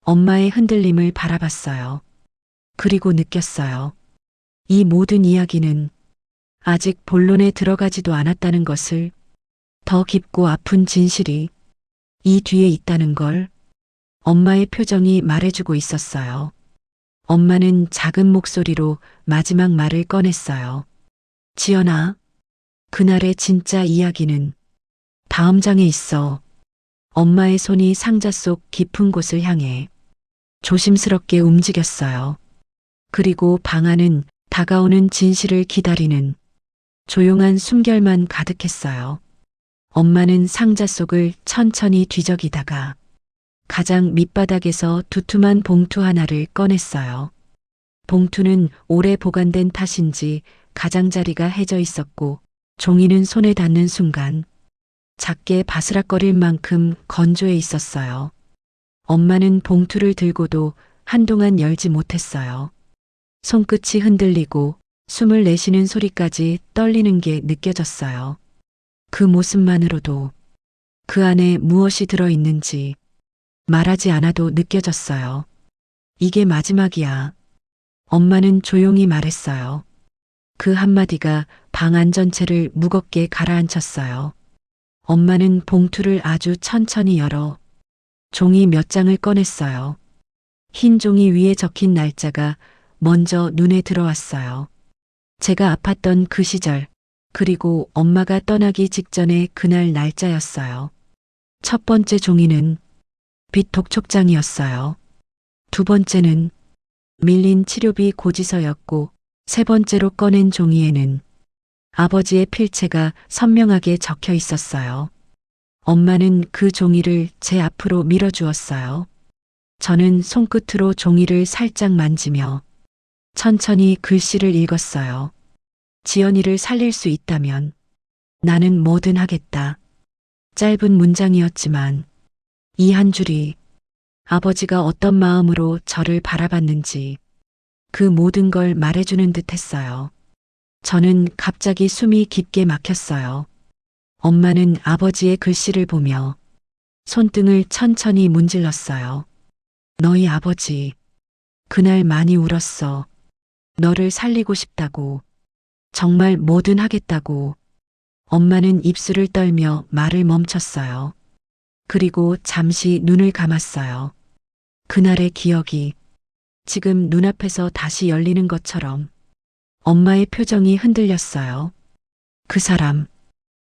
엄마의 흔들림을 바라봤어요. 그리고 느꼈어요. 이 모든 이야기는 아직 본론에 들어가지도 않았다는 것을, 더 깊고 아픈 진실이 이 뒤에 있다는 걸 엄마의 표정이 말해주고 있었어요. 엄마는 작은 목소리로 마지막 말을 꺼냈어요. 지연아, 그날의 진짜 이야기는 다음 장에 있어. 엄마의 손이 상자 속 깊은 곳을 향해 조심스럽게 움직였어요. 그리고 방 안은 다가오는 진실을 기다리는 조용한 숨결만 가득했어요. 엄마는 상자 속을 천천히 뒤적이다가 가장 밑바닥에서 두툼한 봉투 하나를 꺼냈어요. 봉투는 오래 보관된 탓인지 가장자리가 해져 있었고 종이는 손에 닿는 순간 작게 바스락거릴 만큼 건조해 있었어요. 엄마는 봉투를 들고도 한동안 열지 못했어요. 손끝이 흔들리고 숨을 내쉬는 소리까지 떨리는 게 느껴졌어요. 그 모습만으로도 그 안에 무엇이 들어있는지 말하지 않아도 느껴졌어요. 이게 마지막이야. 엄마는 조용히 말했어요. 그 한마디가 방 안 전체를 무겁게 가라앉혔어요. 엄마는 봉투를 아주 천천히 열어 종이 몇 장을 꺼냈어요. 흰 종이 위에 적힌 날짜가 먼저 눈에 들어왔어요. 제가 아팠던 그 시절, 그리고 엄마가 떠나기 직전의 그날 날짜였어요. 첫 번째 종이는 빛 독촉장이었어요. 두 번째는 밀린 치료비 고지서였고, 세 번째로 꺼낸 종이에는 아버지의 필체가 선명하게 적혀 있었어요. 엄마는 그 종이를 제 앞으로 밀어주었어요. 저는 손끝으로 종이를 살짝 만지며 천천히 글씨를 읽었어요. 지연이를 살릴 수 있다면 나는 뭐든 하겠다. 짧은 문장이었지만 이 한 줄이 아버지가 어떤 마음으로 저를 바라봤는지 그 모든 걸 말해주는 듯 했어요. 저는 갑자기 숨이 깊게 막혔어요. 엄마는 아버지의 글씨를 보며 손등을 천천히 문질렀어요. 너희 아버지, 그날 많이 울었어. 너를 살리고 싶다고. 정말 뭐든 하겠다고. 엄마는 입술을 떨며 말을 멈췄어요. 그리고 잠시 눈을 감았어요. 그날의 기억이 지금 눈앞에서 다시 열리는 것처럼 엄마의 표정이 흔들렸어요. 그 사람,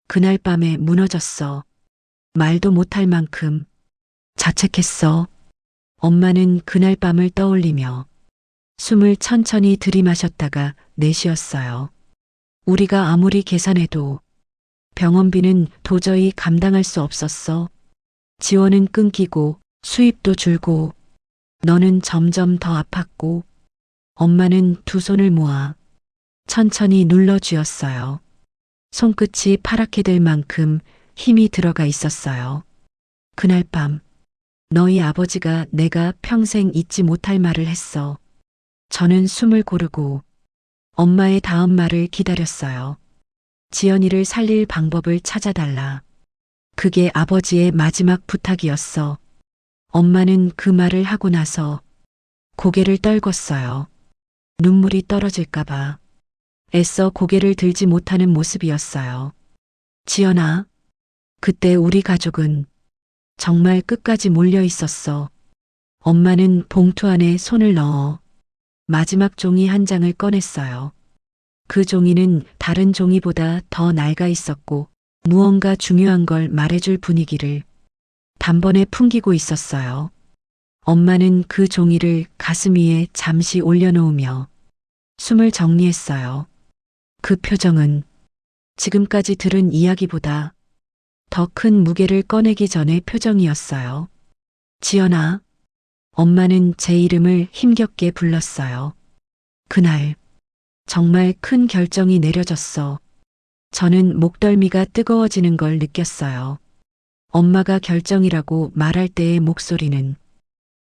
그날 밤에 무너졌어. 말도 못할 만큼 자책했어. 엄마는 그날 밤을 떠올리며 숨을 천천히 들이마셨다가 내쉬었어요. 우리가 아무리 계산해도 병원비는 도저히 감당할 수 없었어. 지원은 끊기고 수입도 줄고 너는 점점 더 아팠고 엄마는 두 손을 모아 천천히 눌러쥐었어요. 손끝이 파랗게 될 만큼 힘이 들어가 있었어요. 그날 밤 너희 아버지가 내가 평생 잊지 못할 말을 했어. 저는 숨을 고르고 엄마의 다음 말을 기다렸어요. 지연이를 살릴 방법을 찾아달라. 그게 아버지의 마지막 부탁이었어. 엄마는 그 말을 하고 나서 고개를 떨궜어요. 눈물이 떨어질까봐 애써 고개를 들지 못하는 모습이었어요. 지연아, 그때 우리 가족은 정말 끝까지 몰려 있었어. 엄마는 봉투 안에 손을 넣어 마지막 종이 한 장을 꺼냈어요. 그 종이는 다른 종이보다 더 낡아 있었고 무언가 중요한 걸 말해줄 분위기를 단번에 풍기고 있었어요. 엄마는 그 종이를 가슴 위에 잠시 올려놓으며 숨을 정리했어요. 그 표정은 지금까지 들은 이야기보다 더 큰 무게를 꺼내기 전의 표정이었어요. 지연아, 엄마는 제 이름을 힘겹게 불렀어요. 그날 정말 큰 결정이 내려졌어. 저는 목덜미가 뜨거워지는 걸 느꼈어요. 엄마가 결정이라고 말할 때의 목소리는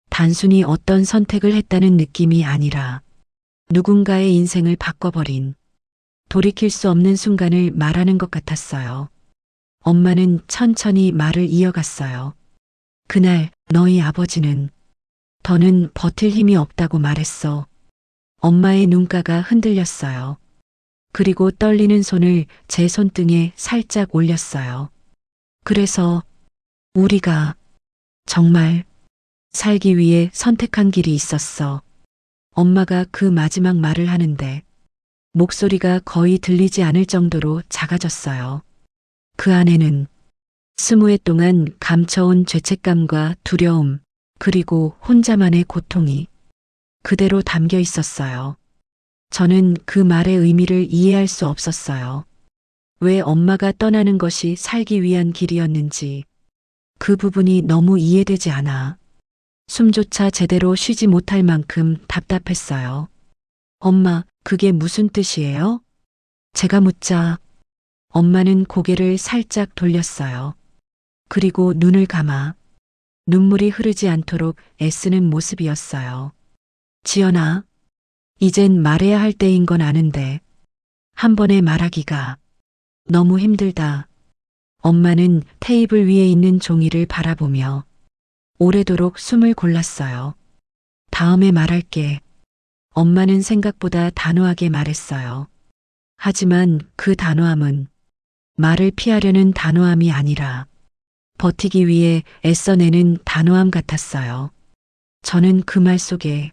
단순히 어떤 선택을 했다는 느낌이 아니라 누군가의 인생을 바꿔버린 돌이킬 수 없는 순간을 말하는 것 같았어요. 엄마는 천천히 말을 이어갔어요. 그날 너희 아버지는 더는 버틸 힘이 없다고 말했어. 엄마의 눈가가 흔들렸어요. 그리고 떨리는 손을 제 손등에 살짝 올렸어요. 그래서 우리가 정말 살기 위해 선택한 길이 있었어. 엄마가 그 마지막 말을 하는데 목소리가 거의 들리지 않을 정도로 작아졌어요. 그 안에는 20해 동안 감춰온 죄책감과 두려움, 그리고 혼자만의 고통이 그대로 담겨 있었어요. 저는 그 말의 의미를 이해할 수 없었어요. 왜 엄마가 떠나는 것이 살기 위한 길이었는지 그 부분이 너무 이해되지 않아 숨조차 제대로 쉬지 못할 만큼 답답했어요. 엄마, 그게 무슨 뜻이에요? 제가 묻자 엄마는 고개를 살짝 돌렸어요. 그리고 눈을 감아 눈물이 흐르지 않도록 애쓰는 모습이었어요. 지연아, 이젠 말해야 할 때인 건 아는데 한 번에 말하기가 너무 힘들다. 엄마는 테이블 위에 있는 종이를 바라보며 오래도록 숨을 골랐어요. 다음에 말할게. 엄마는 생각보다 단호하게 말했어요. 하지만 그 단호함은 말을 피하려는 단호함이 아니라 버티기 위해 애써내는 단호함 같았어요. 저는 그 말 속에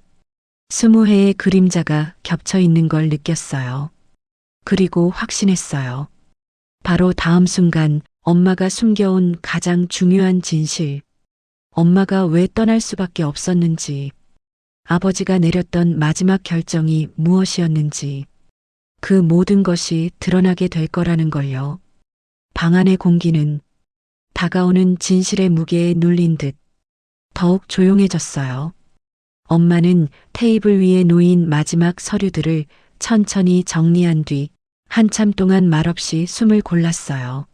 20회의 그림자가 겹쳐 있는 걸 느꼈어요. 그리고 확신했어요. 바로 다음 순간 엄마가 숨겨온 가장 중요한 진실, 엄마가 왜 떠날 수밖에 없었는지, 아버지가 내렸던 마지막 결정이 무엇이었는지, 그 모든 것이 드러나게 될 거라는 걸요. 방 안의 공기는 다가오는 진실의 무게에 눌린 듯 더욱 조용해졌어요. 엄마는 테이블 위에 놓인 마지막 서류들을 천천히 정리한 뒤 한참 동안 말없이 숨을 골랐어요.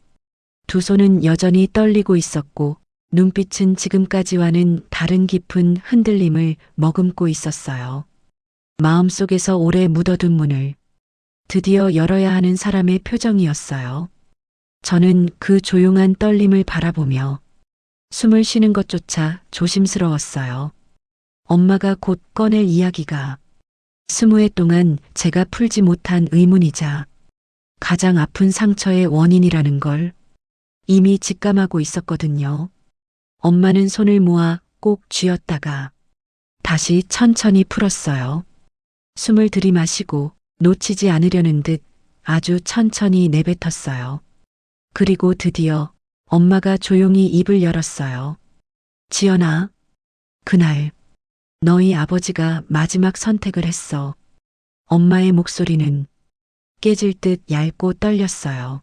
두 손은 여전히 떨리고 있었고 눈빛은 지금까지와는 다른 깊은 흔들림을 머금고 있었어요. 마음속에서 오래 묻어둔 문을 드디어 열어야 하는 사람의 표정이었어요. 저는 그 조용한 떨림을 바라보며 숨을 쉬는 것조차 조심스러웠어요. 엄마가 곧 꺼낼 이야기가 20회 동안 제가 풀지 못한 의문이자 가장 아픈 상처의 원인이라는 걸 이미 직감하고 있었거든요. 엄마는 손을 모아 꼭 쥐었다가 다시 천천히 풀었어요. 숨을 들이마시고 놓치지 않으려는 듯 아주 천천히 내뱉었어요. 그리고 드디어 엄마가 조용히 입을 열었어요. 지연아, 그날 너희 아버지가 마지막 선택을 했어. 엄마의 목소리는 깨질 듯 얇고 떨렸어요.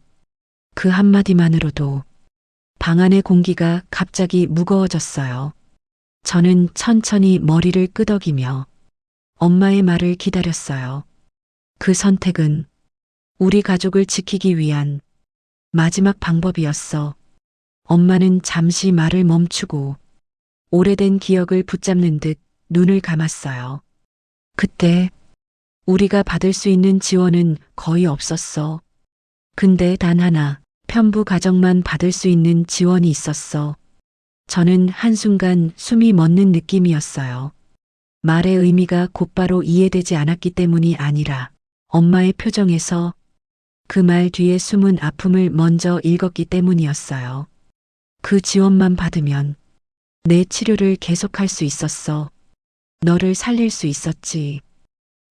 그 한마디만으로도 방 안의 공기가 갑자기 무거워졌어요. 저는 천천히 머리를 끄덕이며 엄마의 말을 기다렸어요. 그 선택은 우리 가족을 지키기 위한 마지막 방법이었어. 엄마는 잠시 말을 멈추고 오래된 기억을 붙잡는 듯 눈을 감았어요. 그때 우리가 받을 수 있는 지원은 거의 없었어. 근데 단 하나, 편부 가정만 받을 수 있는 지원이 있었어. 저는 한순간 숨이 멎는 느낌이었어요. 말의 의미가 곧바로 이해되지 않았기 때문이 아니라 엄마의 표정에서 그 말 뒤에 숨은 아픔을 먼저 읽었기 때문이었어요. 그 지원만 받으면 내 치료를 계속할 수 있었어. 너를 살릴 수 있었지.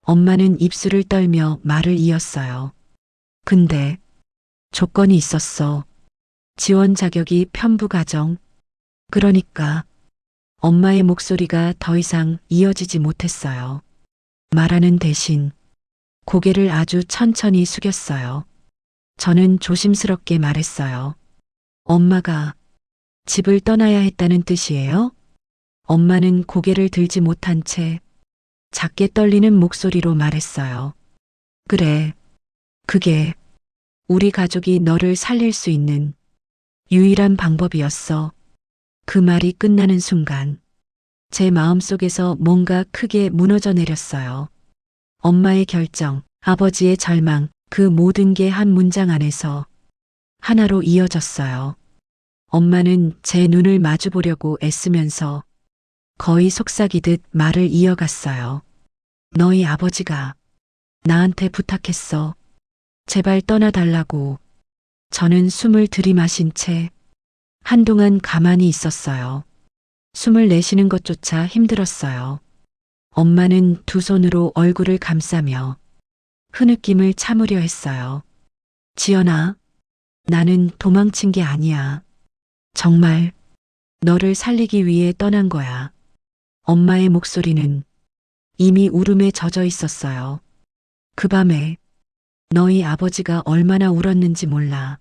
엄마는 입술을 떨며 말을 이었어요. 근데 조건이 있었어. 지원 자격이 편부 가정. 그러니까 엄마의 목소리가 더 이상 이어지지 못했어요. 말하는 대신 고개를 아주 천천히 숙였어요. 저는 조심스럽게 말했어요. 엄마가 집을 떠나야 했다는 뜻이에요? 엄마는 고개를 들지 못한 채 작게 떨리는 목소리로 말했어요. 그래, 그게 우리 가족이 너를 살릴 수 있는 유일한 방법이었어. 그 말이 끝나는 순간 제 마음속에서 뭔가 크게 무너져 내렸어요. 엄마의 결정, 아버지의 절망, 그 모든 게 한 문장 안에서 하나로 이어졌어요. 엄마는 제 눈을 마주보려고 애쓰면서 거의 속삭이듯 말을 이어갔어요. 너희 아버지가 나한테 부탁했어. 제발 떠나달라고. 저는 숨을 들이마신 채 한동안 가만히 있었어요. 숨을 내쉬는 것조차 힘들었어요. 엄마는 두 손으로 얼굴을 감싸며 흐느낌을 참으려 했어요. 지연아, 나는 도망친 게 아니야. 정말 너를 살리기 위해 떠난 거야. 엄마의 목소리는 이미 울음에 젖어 있었어요. 그 밤에 너희 아버지가 얼마나 울었는지 몰라.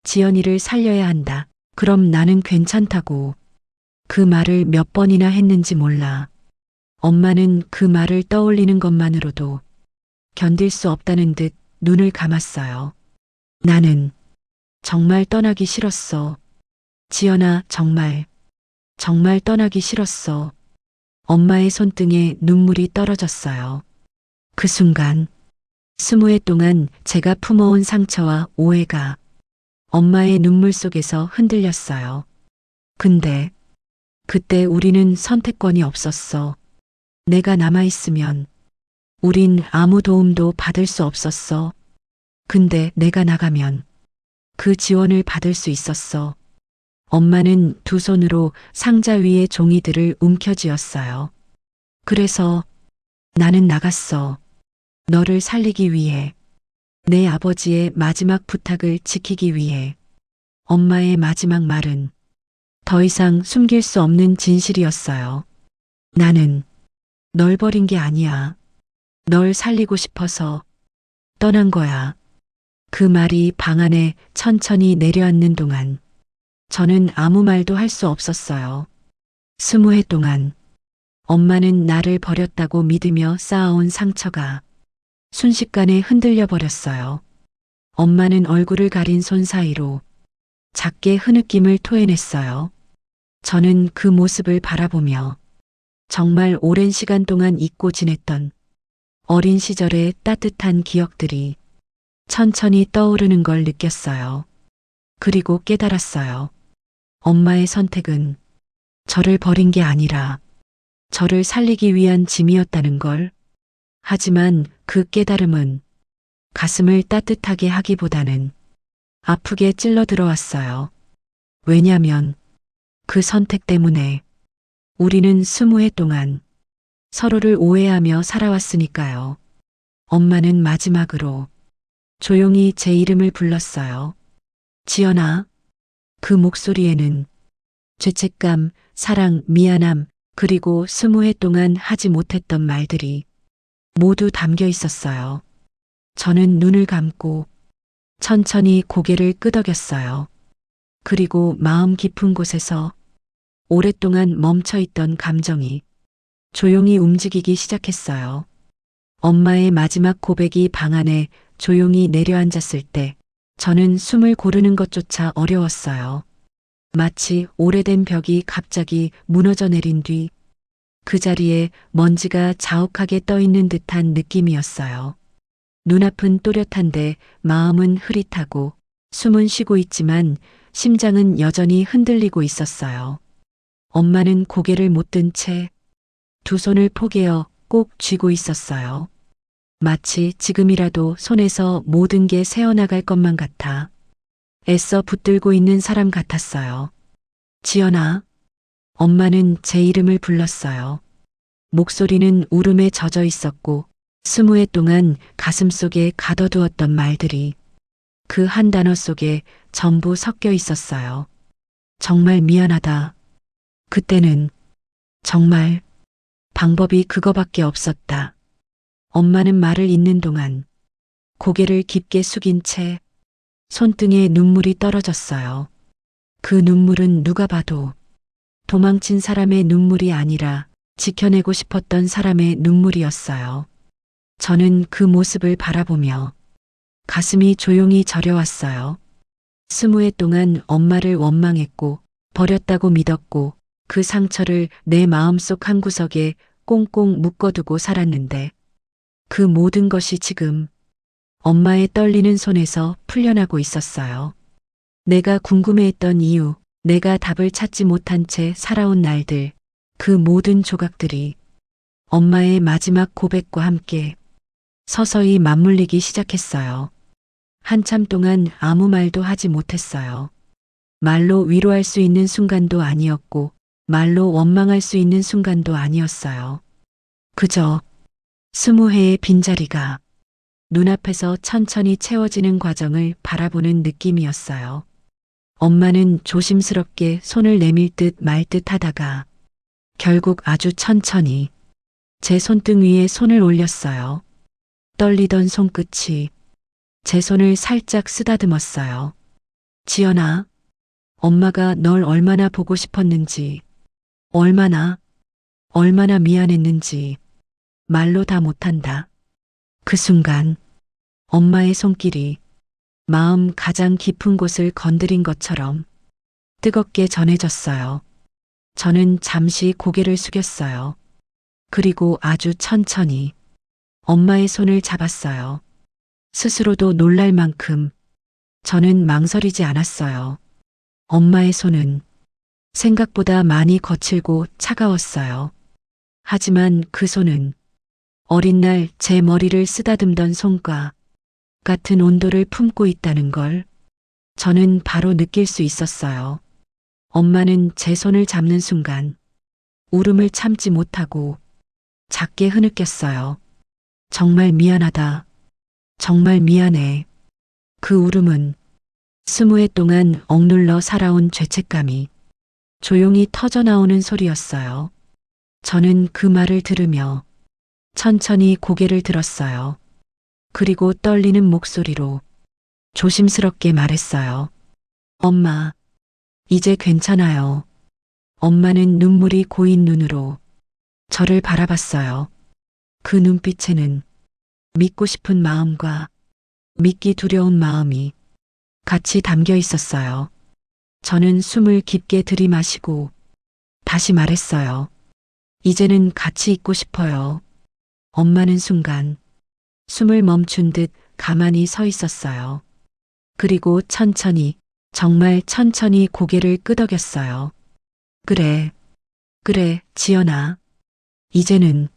지연이를 살려야 한다. 그럼 나는 괜찮다고. 그 말을 몇 번이나 했는지 몰라. 엄마는 그 말을 떠올리는 것만으로도 견딜 수 없다는 듯 눈을 감았어요. 나는 정말 떠나기 싫었어. 지연아, 정말 떠나기 싫었어. 엄마의 손등에 눈물이 떨어졌어요. 그 순간 20해 동안 제가 품어온 상처와 오해가 엄마의 눈물 속에서 흔들렸어요. 근데 그때 우리는 선택권이 없었어. 내가 남아있으면 우린 아무 도움도 받을 수 없었어. 근데 내가 나가면 그 지원을 받을 수 있었어. 엄마는 두 손으로 상자 위의 종이들을 움켜쥐었어요. 그래서 나는 나갔어. 너를 살리기 위해. 내 아버지의 마지막 부탁을 지키기 위해. 엄마의 마지막 말은 더 이상 숨길 수 없는 진실이었어요. 나는 널 버린 게 아니야. 널 살리고 싶어서 떠난 거야. 그 말이 방 안에 천천히 내려앉는 동안 저는 아무 말도 할 수 없었어요. 20해 동안 엄마는 나를 버렸다고 믿으며 쌓아온 상처가 순식간에 흔들려 버렸어요. 엄마는 얼굴을 가린 손 사이로 작게 흐느낌을 토해냈어요. 저는 그 모습을 바라보며 정말 오랜 시간 동안 잊고 지냈던 어린 시절의 따뜻한 기억들이 천천히 떠오르는 걸 느꼈어요. 그리고 깨달았어요. 엄마의 선택은 저를 버린 게 아니라 저를 살리기 위한 짐이었다는 걸. 하지만 그 깨달음은 가슴을 따뜻하게 하기보다는 아프게 찔러 들어왔어요. 왜냐면 그 선택 때문에 우리는 20해 동안 서로를 오해하며 살아왔으니까요. 엄마는 마지막으로 조용히 제 이름을 불렀어요. 지연아. 그 목소리에는 죄책감, 사랑, 미안함, 그리고 20해 동안 하지 못했던 말들이 모두 담겨 있었어요. 저는 눈을 감고 천천히 고개를 끄덕였어요. 그리고 마음 깊은 곳에서 오랫동안 멈춰있던 감정이 조용히 움직이기 시작했어요. 엄마의 마지막 고백이 방 안에 조용히 내려앉았을 때 저는 숨을 고르는 것조차 어려웠어요. 마치 오래된 벽이 갑자기 무너져 내린 뒤 그 자리에 먼지가 자욱하게 떠있는 듯한 느낌이었어요. 눈앞은 또렷한데 마음은 흐릿하고 숨은 쉬고 있지만 심장은 여전히 흔들리고 있었어요. 엄마는 고개를 못 든 채 두 손을 포개어 꼭 쥐고 있었어요. 마치 지금이라도 손에서 모든 게 새어나갈 것만 같아 애써 붙들고 있는 사람 같았어요. 지연아. 엄마는 제 이름을 불렀어요. 목소리는 울음에 젖어 있었고 20해 동안 가슴속에 가둬두었던 말들이 그 한 단어 속에 전부 섞여 있었어요. 정말 미안하다. 그때는 정말 방법이 그거밖에 없었다. 엄마는 말을 잇는 동안 고개를 깊게 숙인 채 손등에 눈물이 떨어졌어요. 그 눈물은 누가 봐도 도망친 사람의 눈물이 아니라 지켜내고 싶었던 사람의 눈물이었어요. 저는 그 모습을 바라보며 가슴이 조용히 저려왔어요. 20해 동안 엄마를 원망했고 버렸다고 믿었고 그 상처를 내 마음속 한구석에 꽁꽁 묶어두고 살았는데 그 모든 것이 지금 엄마의 떨리는 손에서 풀려나고 있었어요. 내가 궁금해했던 이유, 내가 답을 찾지 못한 채 살아온 날들, 그 모든 조각들이 엄마의 마지막 고백과 함께 서서히 맞물리기 시작했어요. 한참 동안 아무 말도 하지 못했어요. 말로 위로할 수 있는 순간도 아니었고 말로 원망할 수 있는 순간도 아니었어요. 그저 20회의 빈자리가 눈앞에서 천천히 채워지는 과정을 바라보는 느낌이었어요. 엄마는 조심스럽게 손을 내밀 듯 말 듯 하다가 결국 아주 천천히 제 손등 위에 손을 올렸어요. 떨리던 손끝이 제 손을 살짝 쓰다듬었어요. 지연아, 엄마가 널 얼마나 보고 싶었는지, 얼마나 미안했는지 말로 다 못한다. 그 순간 엄마의 손길이 마음 가장 깊은 곳을 건드린 것처럼 뜨겁게 전해졌어요. 저는 잠시 고개를 숙였어요. 그리고 아주 천천히 엄마의 손을 잡았어요. 스스로도 놀랄 만큼 저는 망설이지 않았어요. 엄마의 손은 생각보다 많이 거칠고 차가웠어요. 하지만 그 손은 어린 날 제 머리를 쓰다듬던 손과 같은 온도를 품고 있다는 걸 저는 바로 느낄 수 있었어요. 엄마는 제 손을 잡는 순간 울음을 참지 못하고 작게 흐느꼈어요. 정말 미안하다. 정말 미안해. 그 울음은 20해 동안 억눌러 살아온 죄책감이 조용히 터져나오는 소리였어요. 저는 그 말을 들으며 천천히 고개를 들었어요. 그리고 떨리는 목소리로 조심스럽게 말했어요. 엄마, 이제 괜찮아요. 엄마는 눈물이 고인 눈으로 저를 바라봤어요. 그 눈빛에는 믿고 싶은 마음과 믿기 두려운 마음이 같이 담겨 있었어요. 저는 숨을 깊게 들이마시고 다시 말했어요. 이제는 같이 있고 싶어요. 엄마는 순간 숨을 멈춘 듯 가만히 서 있었어요. 그리고 천천히, 정말 천천히 고개를 끄덕였어요. 그래, 지연아. 이제는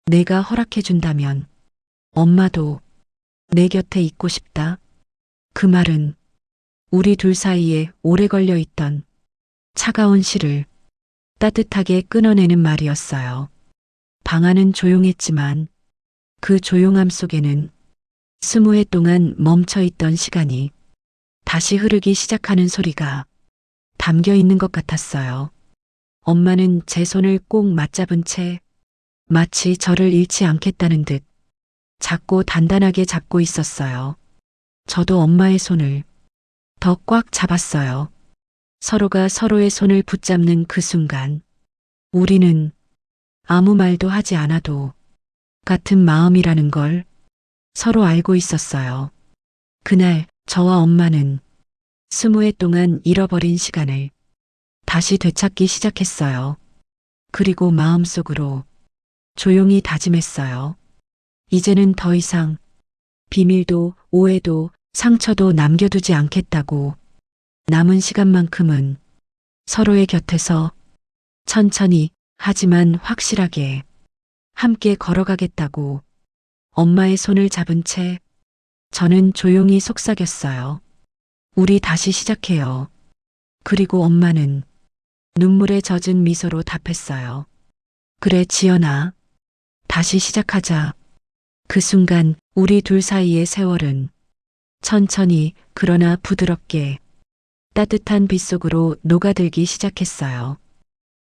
내가 허락해준다면 엄마도 내 곁에 있고 싶다. 그 말은 우리 둘 사이에 오래 걸려 있던 차가운 실을 따뜻하게 끊어내는 말이었어요. 방 안은 조용했지만 그 조용함 속에는 20해 동안 멈춰있던 시간이 다시 흐르기 시작하는 소리가 담겨 있는 것 같았어요. 엄마는 제 손을 꼭 맞잡은 채 마치 저를 잃지 않겠다는 듯 작고 단단하게 잡고 있었어요. 저도 엄마의 손을 더 꽉 잡았어요. 서로가 서로의 손을 붙잡는 그 순간 우리는 아무 말도 하지 않아도 같은 마음이라는 걸 서로 알고 있었어요. 그날 저와 엄마는 20해 동안 잃어버린 시간을 다시 되찾기 시작했어요. 그리고 마음속으로 조용히 다짐했어요. 이제는 더 이상 비밀도 오해도 상처도 남겨두지 않겠다고. 남은 시간만큼은 서로의 곁에서 천천히 하지만 확실하게 함께 걸어가겠다고. 엄마의 손을 잡은 채 저는 조용히 속삭였어요. 우리 다시 시작해요. 그리고 엄마는 눈물에 젖은 미소로 답했어요. 그래, 지연아. 다시 시작하자. 그 순간 우리 둘 사이의 세월은 천천히 그러나 부드럽게 따뜻한 빛 속으로 녹아들기 시작했어요.